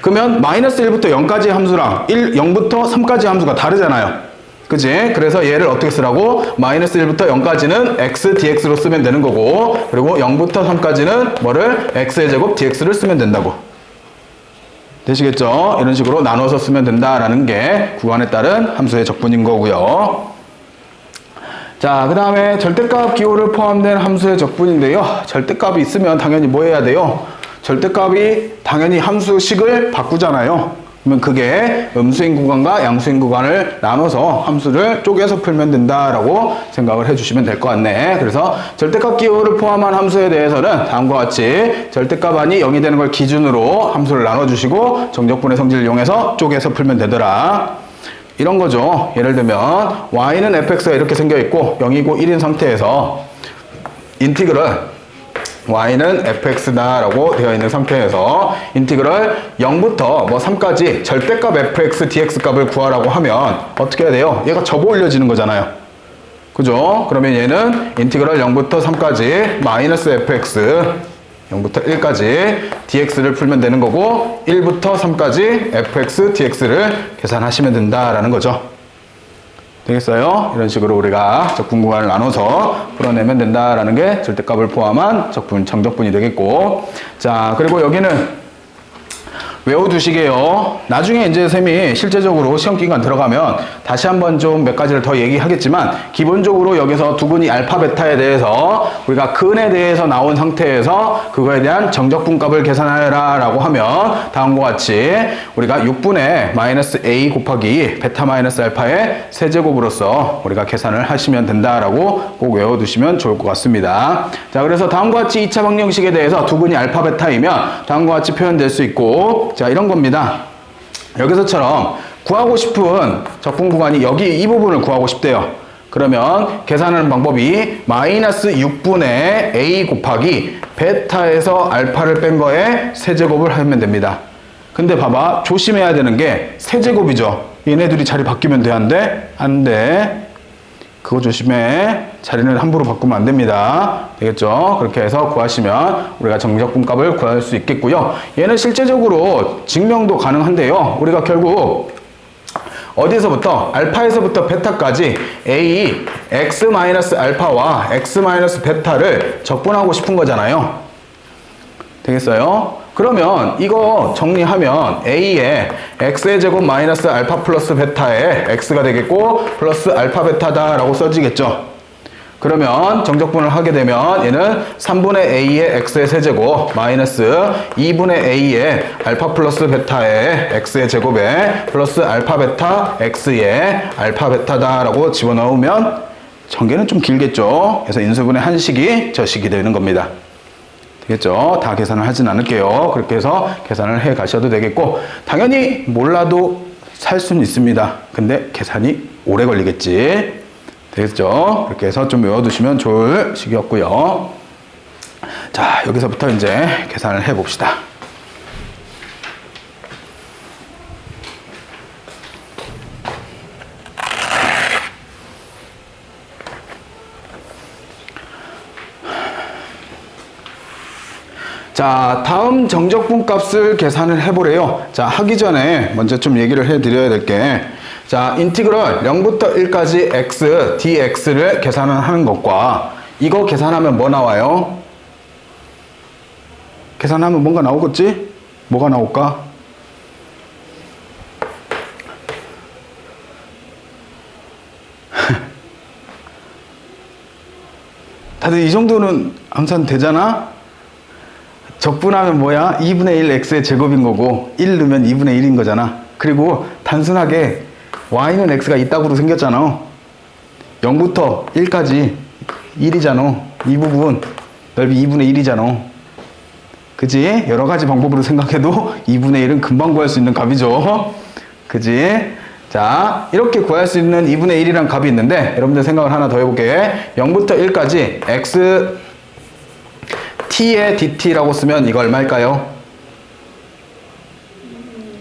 그러면 마이너스 1부터 0까지 함수랑 0부터 3까지 함수가 다르잖아요. 그치? 그래서 얘를 어떻게 쓰라고? 마이너스 1부터 0까지는 x dx로 쓰면 되는 거고, 그리고 0부터 3까지는 뭐를? x의 제곱 dx를 쓰면 된다고. 되시겠죠? 이런 식으로 나눠서 쓰면 된다라는 게 구간에 따른 함수의 적분인 거고요. 자, 그 다음에 절대값 기호를 포함된 함수의 적분인데요. 절대값이 있으면 당연히 뭐 해야 돼요? 절대값이 당연히 함수식을 바꾸잖아요. 그러면 그게 음수인 구간과 양수인 구간을 나눠서 함수를 쪼개서 풀면 된다라고 생각을 해주시면 될 것 같네. 그래서 절대값 기호를 포함한 함수에 대해서는 다음과 같이 절대값 안이 0이 되는 걸 기준으로 함수를 나눠주시고 정적분의 성질을 이용해서 쪼개서 풀면 되더라. 이런 거죠. 예를 들면 y는 fx가 이렇게 생겨있고 0이고 1인 상태에서 인티그럴 y는 fx다 라고 되어 있는 상태에서 인티그럴 0부터 뭐 3까지 절대값 fx dx 값을 구하라고 하면 어떻게 해야 돼요? 얘가 접어 올려지는 거잖아요. 그죠? 그러면 얘는 인티그럴 0부터 3까지 마이너스 fx 0부터 1까지 dx를 풀면 되는 거고 1부터 3까지 fx dx를 계산하시면 된다라는 거죠. 되겠어요? 이런 식으로 우리가 적분 구간을 나눠서 풀어내면 된다라는 게 절대값을 포함한 적분, 정적분이 되겠고, 자, 그리고 여기는 외워두시게요. 나중에 이제 쌤이 실제적으로 시험 기간 들어가면 다시 한번 좀 몇 가지를 더 얘기하겠지만, 기본적으로 여기서 두근이 알파 베타에 대해서 우리가 근에 대해서 나온 상태에서 그거에 대한 정적분 값을 계산하라 라고 하면 다음과 같이 우리가 6분의 마이너스 a 곱하기 베타 마이너스 알파의 세제곱으로서 우리가 계산을 하시면 된다라고 꼭 외워두시면 좋을 것 같습니다. 자, 그래서 다음과 같이 2차 방정식에 대해서 두근이 알파 베타이면 다음과 같이 표현될 수 있고, 자, 이런 겁니다. 여기서처럼 구하고 싶은 적분 구간이 여기 이 부분을 구하고 싶대요. 그러면 계산하는 방법이 마이너스 6분의 a 곱하기 베타에서 알파를 뺀 거에 세제곱을 하면 됩니다. 근데 봐봐, 조심해야 되는 게 세제곱이죠. 얘네들이 자리 바뀌면 돼, 안 돼? 안 돼. 그거 조심해. 자리는 함부로 바꾸면 안 됩니다. 되겠죠? 그렇게 해서 구하시면 우리가 정적분 값을 구할 수 있겠고요. 얘는 실제적으로 증명도 가능한데요. 우리가 결국 어디서부터? 알파에서부터 베타까지 a, x-알파와 x-베타를 적분하고 싶은 거잖아요. 되겠어요? 그러면 이거 정리하면 a에 x의 제곱 마이너스 알파 플러스 베타에 x가 되겠고 플러스 알파 베타다 라고 써지겠죠. 그러면 정적분을 하게 되면 얘는 3분의 a의 x의 세제곱 마이너스 2분의 a의 알파 플러스 베타의 x의 제곱에 플러스 알파 베타 x의 알파 베타다 라고 집어넣으면 전개는 좀 길겠죠. 그래서 인수분해 한 식이 저 식이 되는 겁니다. 되겠죠? 다 계산을 하진 않을게요. 그렇게 해서 계산을 해 가셔도 되겠고, 당연히 몰라도 살 수는 있습니다. 근데 계산이 오래 걸리겠지. 되겠죠? 그렇게 해서 좀 외워두시면 좋을 식이었고요. 자, 여기서부터 이제 계산을 해 봅시다. 자, 다음 정적분 값을 계산을 해보래요. 자, 하기 전에 먼저 좀 얘기를 해드려야 될 게, 자, 인티그럴 0부터 1까지 x, dx를 계산을 하는 것과 이거 계산하면 뭐 나와요? 계산하면 뭔가 나오겠지? 뭐가 나올까? 다들 이 정도는 암산 되잖아? 적분하면 뭐야? 2분의 1 x의 제곱인 거고 1 넣으면 2분의 1인 거잖아. 그리고 단순하게 y는 x가 이따구로 생겼잖아. 0부터 1까지 1이잖아. 이 부분 넓이 2분의 1이잖아. 그지? 여러 가지 방법으로 생각해도 2분의 1은 금방 구할 수 있는 값이죠. 그지? 자, 이렇게 구할 수 있는 2분의 1이란 값이 있는데, 여러분들 생각을 하나 더 해볼게. 0부터 1까지 x t의 dt라고 쓰면 이거 얼마일까요?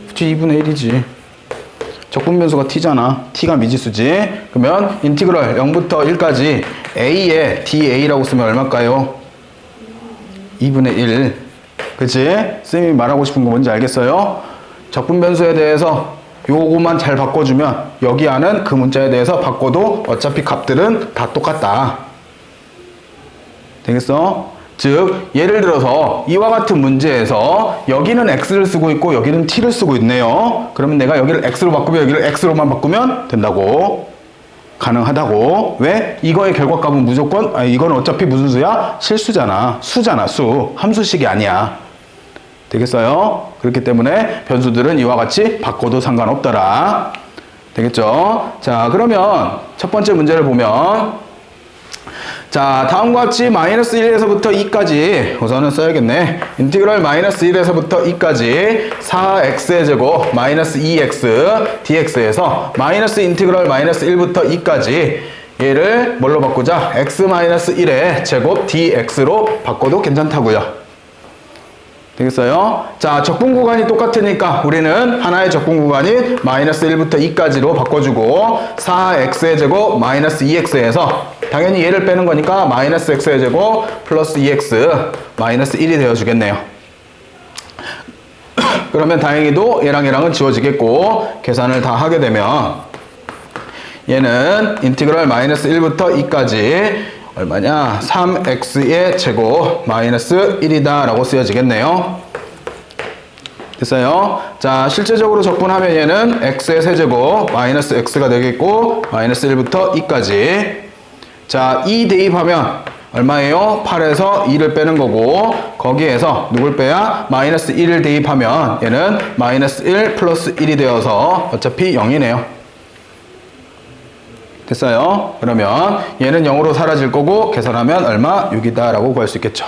그치, 2분의 1이지. 적분 변수가 t잖아. t가 미지수지. 그러면 인티그럴 0부터 1까지 a의 da라고 쓰면 얼마일까요? 2분의 1. 그치? 쌤이 말하고 싶은 거 뭔지 알겠어요? 적분 변수에 대해서 요거만 잘 바꿔주면 여기 안은 그 문자에 대해서 바꿔도 어차피 값들은 다 똑같다. 되겠어? 즉, 예를 들어서 이와 같은 문제에서 여기는 x를 쓰고 있고 여기는 t를 쓰고 있네요. 그러면 내가 여기를 x로 바꾸면 여기를 x로만 바꾸면 된다고. 가능하다고. 왜? 이거의 결과값은 무조건, 이건 어차피 무슨 수야? 실수잖아. 수잖아, 수. 함수식이 아니야. 되겠어요? 그렇기 때문에 변수들은 이와 같이 바꿔도 상관없더라. 되겠죠? 자, 그러면 첫 번째 문제를 보면, 자, 다음과 같이 마이너스 1에서부터 2까지 우선은 써야겠네. 인티그럴 마이너스 1에서부터 2까지 4x의 제곱 마이너스 2x dx에서 마이너스 인티그럴 마이너스 1부터 2까지 얘를 뭘로 바꾸자? x-1의 제곱 dx로 바꿔도 괜찮다고요. 되겠어요? 자, 적분 구간이 똑같으니까 우리는 하나의 적분 구간인 마이너스 1부터 2까지로 바꿔주고 4x의 제곱 마이너스 2x에서 당연히 얘를 빼는 거니까 마이너스 x의 제곱 플러스 2x 마이너스 1이 되어주겠네요. 그러면 다행히도 얘랑 얘랑은 지워지겠고 계산을 다 하게 되면 얘는 인티그럴 마이너스 1부터 2까지 얼마냐? 3x의 제곱 마이너스 1이다 라고 쓰여지겠네요. 됐어요? 자, 실제적으로 적분하면 얘는 x의 세제곱 마이너스 x가 되겠고 마이너스 1부터 2까지. 자, 2 대입하면 얼마예요? 8에서 2를 빼는 거고 거기에서 누굴 빼야? 마이너스 1을 대입하면 얘는 마이너스 1 플러스 1이 되어서 어차피 0이네요. 됐어요? 그러면 얘는 0으로 사라질 거고 계산하면 얼마? 6이다 라고 구할 수 있겠죠.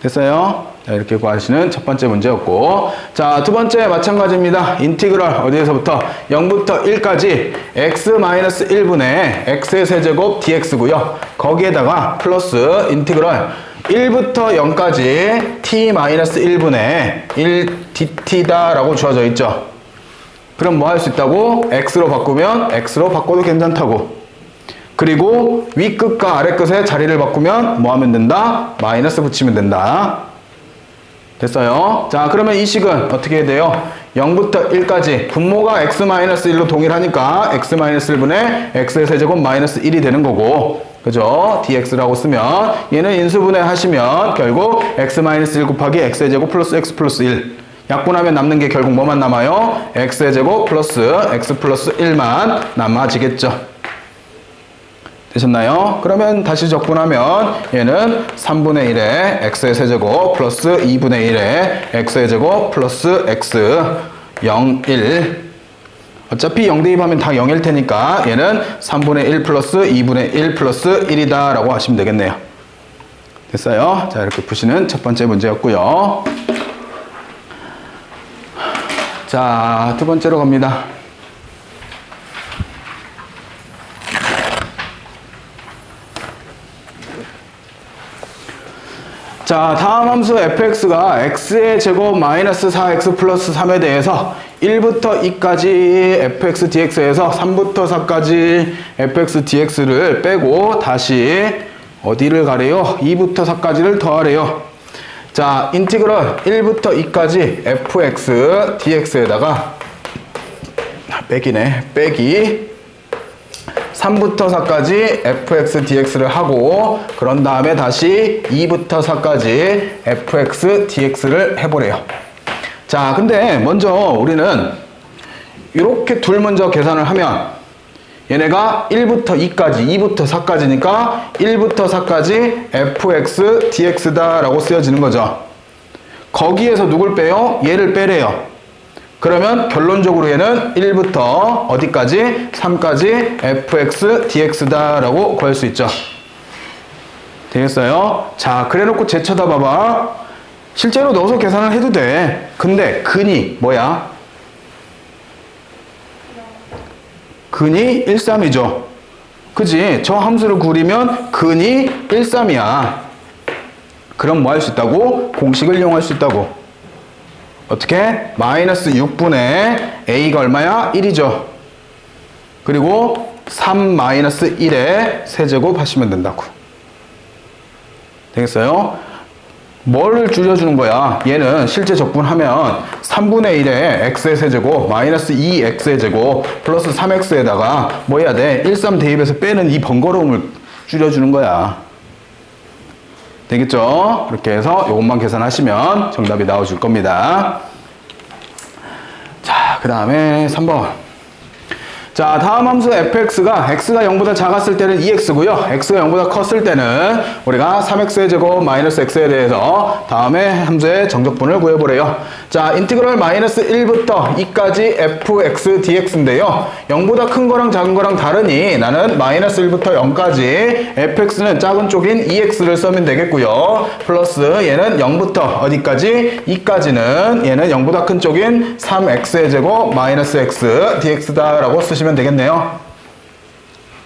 됐어요? 자, 이렇게 구하시는 첫 번째 문제였고, 자, 두 번째 마찬가지입니다. 인티그럴 어디에서부터? 0부터 1까지 x-1분의 x의 세제곱 dx고요. 거기에다가 플러스 인티그럴 1부터 0까지 t-1분의 1 dt다 라고 주어져 있죠. 그럼 뭐 할 수 있다고? x로 바꾸면 x로 바꿔도 괜찮다고. 그리고 윗끝과 아랫끝의 자리를 바꾸면 뭐 하면 된다? 마이너스 붙이면 된다. 됐어요? 자, 그러면 이 식은 어떻게 해야 돼요? 0부터 1까지 분모가 x-1로 동일하니까 x-1분의 x의 세제곱 마이너스 1이 되는 거고, 그죠? dx라고 쓰면 얘는 인수분해 하시면 결국 x-1 곱하기 x의 제곱 플러스 x 플러스 1. 약분하면 남는 게 결국 뭐만 남아요? x의 제곱 플러스 x 플러스 1만 남아지겠죠. 되셨나요? 그러면 다시 적분하면 얘는 3분의 1의 x의 세제곱 플러스 2분의 1의 x의 제곱 플러스 x 0, 1. 어차피 0 대입하면 다 0일 테니까 얘는 3분의 1 플러스 2분의 1 플러스 1이다 라고 하시면 되겠네요. 됐어요? 자, 이렇게 푸시는 첫 번째 문제였고요. 자, 두 번째로 갑니다. 자, 다음 함수 fx가 x의 제곱 마이너스 4x 플러스 3에 대해서 1부터 2까지 fx dx에서 3부터 4까지 fx dx를 빼고 다시 어디를 가래요? 2부터 4까지를 더하래요. 자, 인티그럴 1부터 2까지 fx dx에다가 빼기 3부터 4까지 fx dx를 하고 그런 다음에 다시 2부터 4까지 fx dx를 해보래요. 자, 근데 먼저 우리는 이렇게 둘 먼저 계산을 하면 얘네가 1부터 2까지, 2부터 4까지니까 1부터 4까지 fx dx다 라고 쓰여지는 거죠. 거기에서 누굴 빼요? 얘를 빼래요. 그러면 결론적으로 얘는 1부터 어디까지? 3까지 fx dx다 라고 구할 수 있죠. 되겠어요? 자, 그래 놓고 쟤 쳐다봐봐. 실제로 넣어서 계산을 해도 돼. 근데 근이 뭐야? 근이 13이죠. 그지? 저 함수를 구리면 근이 13이야. 그럼 뭐 할 수 있다고? 공식을 이용할 수 있다고. 어떻게? 마이너스 6분의 a가 얼마야? 1이죠. 그리고 3 마이너스 1의 세제곱 하시면 된다고. 되겠어요? 뭐를 줄여주는 거야? 얘는 실제 적분하면 3분의 1의 x의 세제곱 마이너스 2x의 제곱 플러스 3x에다가 뭐 해야 돼? 13 대입해서 빼는 이 번거로움을 줄여주는 거야. 되겠죠? 그렇게 해서 이것만 계산하시면 정답이 나와줄 겁니다. 자, 그 다음에 3번. 자, 다음 함수 fx가 x가 0보다 작았을 때는 2x고요. x가 0보다 컸을 때는 우리가 3x의 제곱 마이너스 x에 대해서 다음에 함수의 정적분을 구해보래요. 자, 인티그럴 마이너스 1부터 2까지 fx dx인데요. 0보다 큰 거랑 작은 거랑 다르니 나는 마이너스 1부터 0까지 fx는 작은 쪽인 2x를 쓰면 되겠고요. 플러스 얘는 0부터 어디까지? 2까지는 얘는 0보다 큰 쪽인 3x의 제곱 마이너스 x dx다 라고 쓰시면 되겠네요.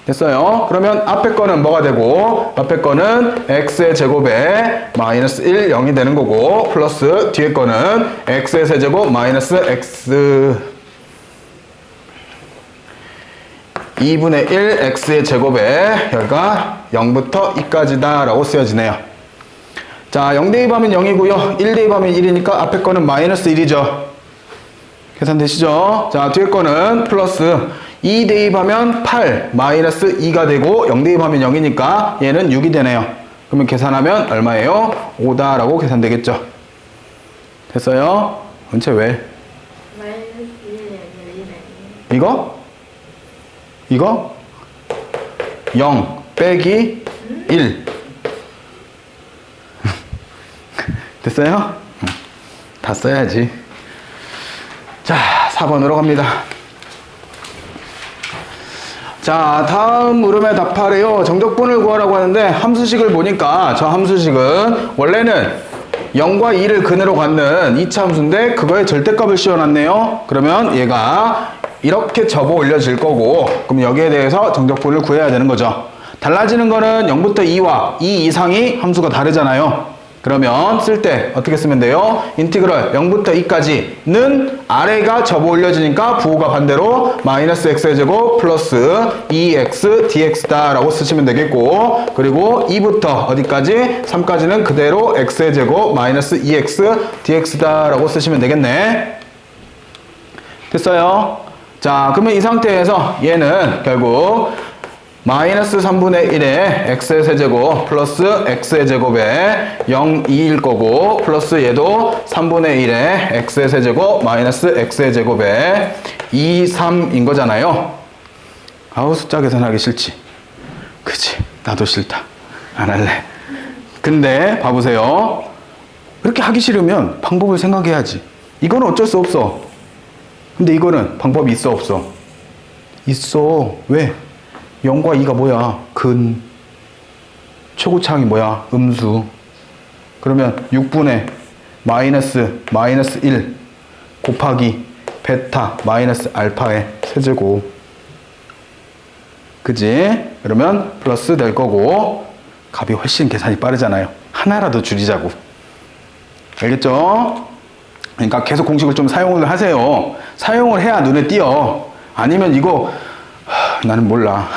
됐어요? 그러면 앞에 거는 뭐가 되고, 앞에 거는 x의 제곱에 마이너스 1, 0이 되는 거고, 플러스 뒤에 거는 x의 세제곱 마이너스 x 2분의 1 x의 제곱에 여기가 0부터 2까지다 라고 쓰여지네요. 자, 0 대입하면 0이고요. 1 대입하면 1이니까 앞에 거는 마이너스 1이죠. 계산되시죠? 자, 뒤에 거는 플러스 2 대입하면 8 마이너스 2가 되고 0 대입하면 0이니까 얘는 6이 되네요. 그러면 계산하면 얼마예요? 5다 라고 계산되겠죠. 됐어요? 은채 왜? 마이너스 1이 이거? 0 빼기 1 됐어요? 다 써야지. 자, 4번으로 갑니다. 자, 다음 물음에 답하래요. 정적분을 구하라고 하는데 함수식을 보니까 저 함수식은 원래는 0과 2를 근으로 갖는 2차 함수인데 그거의 절대값을 씌워놨네요. 그러면 얘가 이렇게 접어 올려질 거고, 그럼 여기에 대해서 정적분을 구해야 되는 거죠. 달라지는 거는 0부터 2와 2 이상이 함수가 다르잖아요. 그러면 쓸 때 어떻게 쓰면 돼요? 인티그럴 0부터 2까지는 아래가 접어 올려지니까 부호가 반대로 마이너스 x의 제곱 플러스 2x dx다 라고 쓰시면 되겠고, 그리고 2부터 어디까지? 3까지는 그대로 x의 제곱 마이너스 2x dx다 라고 쓰시면 되겠네. 됐어요? 자, 그러면 이 상태에서 얘는 결국 마이너스 3분의 1에 x의 세제곱 플러스 x의 제곱에 0, 2일 거고, 플러스 얘도 3분의 1에 x의 세제곱 마이너스 x의 제곱에 2, 3인 거잖아요. 아우, 숫자 계산하기 싫지. 그치? 나도 싫다. 안 할래. 근데 봐보세요. 이렇게 하기 싫으면 방법을 생각해야지. 이거는 어쩔 수 없어. 근데 이거는 방법이 있어 없어? 있어. 왜? 0과 2가 뭐야? 근. 최고차항이 뭐야? 음수. 그러면 6분의 마이너스 1 곱하기 베타 마이너스 알파의 세제곱. 그지? 그러면 플러스 될 거고, 값이 훨씬 계산이 빠르잖아요. 하나라도 줄이자고. 알겠죠? 그러니까 계속 공식을 좀 사용을 하세요. 사용을 해야 눈에 띄어. 아니면 이거 나는 몰라.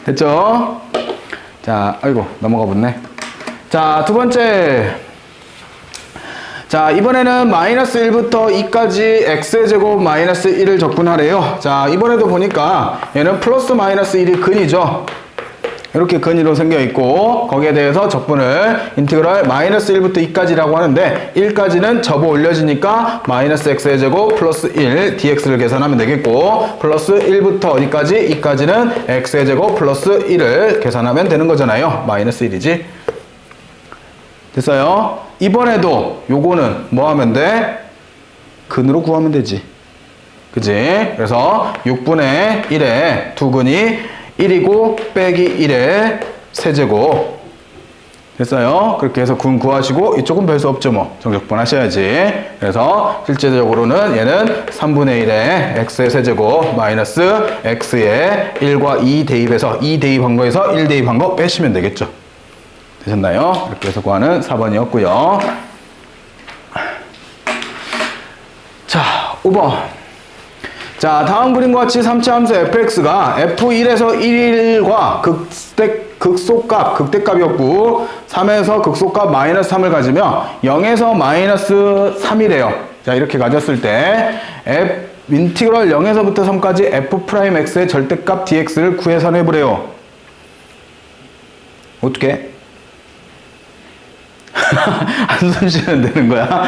됐죠? 자, 아이고, 넘어가 봤네. 자, 두 번째. 자, 이번에는 마이너스 1부터 2까지 x의 제곱 마이너스 1을 적분하래요. 자, 이번에도 보니까 얘는 플러스 마이너스 1이 근이죠. 이렇게 근위로 생겨 있고, 거기에 대해서 적분을 인티그럴 마이너스 1부터 2까지라고 하는데 1까지는 접어 올려지니까 마이너스 x의 제곱 플러스 1 dx를 계산하면 되겠고, 플러스 1부터 어디까지? 2까지는 x의 제곱 플러스 1을 계산하면 되는 거잖아요. 마이너스 1이지. 됐어요? 이번에도 요거는 뭐 하면 돼? 근으로 구하면 되지. 그지? 그래서 6분의 1에 두 근이 1이고 빼기 1의 세제곱. 됐어요? 그렇게 해서 근 구하시고, 이쪽은 별 수 없죠. 뭐 정적분 하셔야지. 그래서 실제적으로는 얘는 3분의 1의 x의 세제곱 마이너스 x의 1과 2 대입해서 2 대입한 거에서 1 대입한 거 빼시면 되겠죠. 되셨나요? 이렇게 해서 구하는 4번이었고요. 자, 5번. 자, 다음 그림과 같이 3차 함수 fx가 f1에서 1과 극소값, 극대값이었고 3에서 극소값 마이너스 3을 가지며 0에서 마이너스 3이래요. 자, 이렇게 가졌을 때 인티그럴 0에서부터 3까지 f'x의 절대값 dx를 구해서 내보래요. 어떻게? 한숨 쉬면 되는 거야?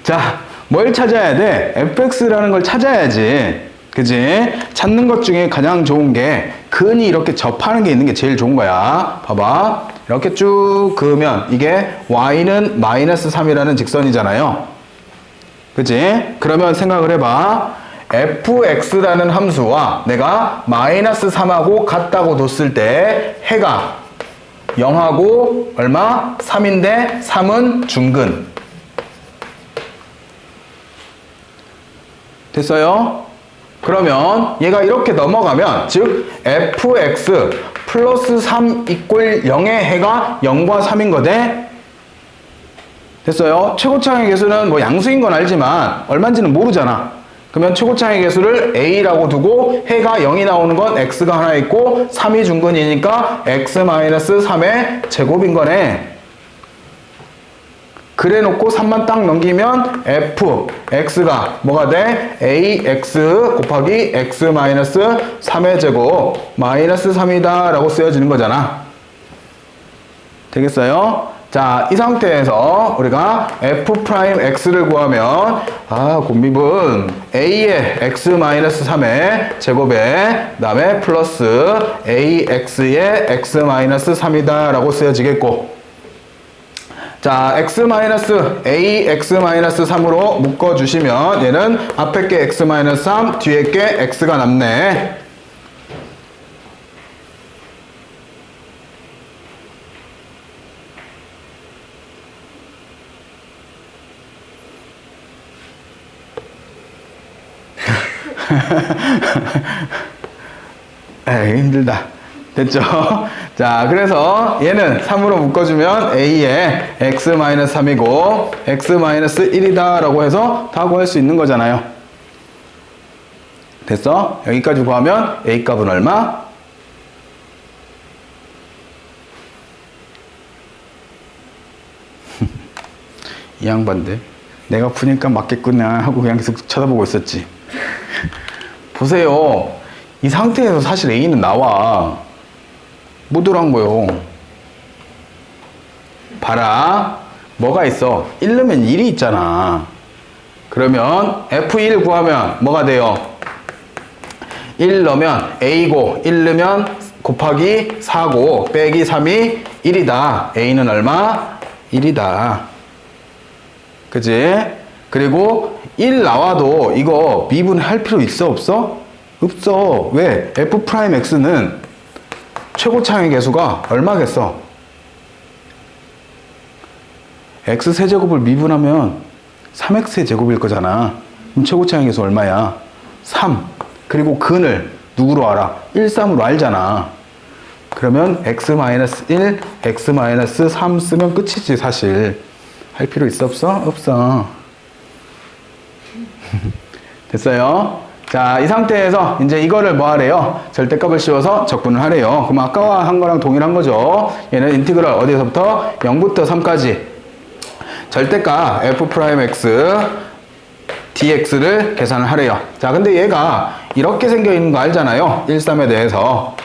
자, 뭘 찾아야 돼? fx라는 걸 찾아야지. 그지? 찾는 것 중에 가장 좋은 게 근이 이렇게 접하는 게 있는 게 제일 좋은 거야. 봐봐. 이렇게 쭉 그으면 이게 y는 마이너스 3이라는 직선이잖아요. 그지? 그러면 생각을 해봐. fx라는 함수와 내가 마이너스 3하고 같다고 뒀을 때 해가 0하고 얼마? 3인데 3은 중근. 됐어요? 그러면 얘가 이렇게 넘어가면 즉 fx 플러스 3 이꼴 0의 해가 0과 3인 거대. 됐어요? 최고차항의 개수는 뭐 양수인 건 알지만 얼마인지는 모르잖아. 그러면 최고차항의 개수를 a라고 두고 해가 0이 나오는 건 x가 하나 있고 3이 중근이니까 x-3의 제곱인 거네. 그래 놓고 3만 딱 넘기면 fx가 뭐가 돼? ax 곱하기 x-3의 제곱 마이너스 3이다 라고 쓰여지는 거잖아. 되겠어요? 자, 이 상태에서 우리가 f'x를 구하면 곱미분 a의 x-3의 제곱에 그 다음에 플러스 ax의 x-3이다 라고 쓰여지겠고, 자, ax-3으로 묶어주시면 얘는 앞에 게 x-3, 뒤에 게 x가 남네. 에이, 힘들다. 됐죠? 자, 그래서 얘는 3으로 묶어주면 a의 x-3이고 x-1이다 라고 해서 다 구할 수 있는 거잖아요. 됐어? 여기까지 구하면 a 값은 얼마? 이 양반들 내가 푸니까 맞겠구나 하고 그냥 계속 쳐다보고 있었지. 보세요. 이 상태에서 사실 a는 나와. 못 들어간 거요. 봐라. 뭐가 있어? 1 넣으면 1이 있잖아. 그러면 f1 구하면 뭐가 돼요? 1 넣으면 a고 1 넣으면 곱하기 4고 빼기 3이 1이다. a는 얼마? 1이다. 그치? 그리고 1 나와도 이거 미분할 필요 있어 없어? 없어. 왜? f'x는 최고차항의 개수가 얼마겠어? x 세제곱을 미분하면 3x 제곱일 거잖아. 그럼 최고차항의 개수 얼마야? 3. 그리고 근을 누구로 알아? 1, 3으로 알잖아. 그러면 x-1, x-3 쓰면 끝이지 사실. 할 필요 있어 없어? 없어. 됐어요? 자, 이 상태에서 이제 이거를 뭐 하래요? 절대값을 씌워서 적분을 하래요. 그럼 아까 한 거랑 동일한 거죠. 얘는 인티그럴 어디서부터? 0부터 3까지 절대값 f'x dx를 계산을 하래요. 자, 근데 얘가 이렇게 생겨 있는 거 알잖아요. 1, 3에 대해서.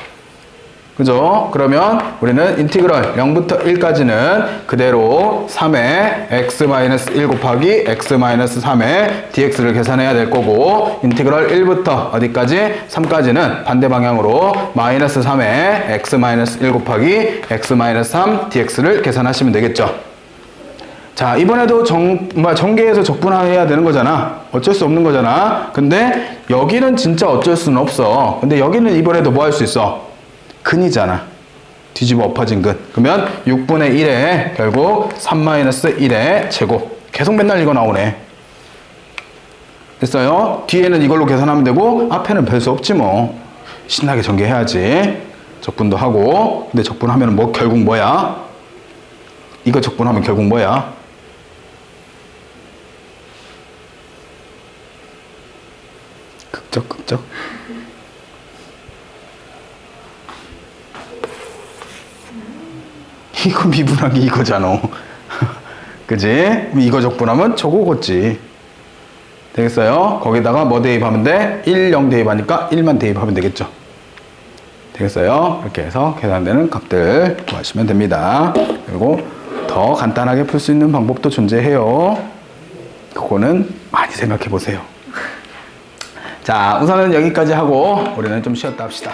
그죠? 그러면 우리는 인티그럴 0부터 1까지는 그대로 3의 x-1 곱하기 x-3의 dx를 계산해야 될 거고, 인티그럴 1부터 어디까지? 3까지는 반대 방향으로 마이너스 3의 x-1 곱하기 x-3 dx를 계산하시면 되겠죠. 자, 이번에도 전개해서 적분해야 되는 거잖아. 어쩔 수 없는 거잖아. 근데 여기는 진짜 어쩔 수는 없어. 근데 여기는 이번에도 뭐 할 수 있어? 근이잖아. 뒤집어 엎어진 근. 그러면 6분의 1에 결국 3-1의 제곱. 계속 맨날 이거 나오네. 됐어요? 뒤에는 이걸로 계산하면 되고 앞에는 별 수 없지 뭐. 신나게 전개해야지. 적분도 하고. 근데 적분하면 뭐 결국 뭐야? 이거 적분하면 결국 뭐야? 극적. 이거 미분하기 이거잖아. 그지? 이거 적분하면 저거겠지. 되겠어요? 거기다가 뭐 대입하면 돼? 1, 0 대입하니까 1만 대입하면 되겠죠. 되겠어요? 이렇게 해서 계산되는 값들 구하시면 됩니다. 그리고 더 간단하게 풀 수 있는 방법도 존재해요. 그거는 많이 생각해 보세요. 자, 우선은 여기까지 하고 우리는 좀 쉬었다 합시다.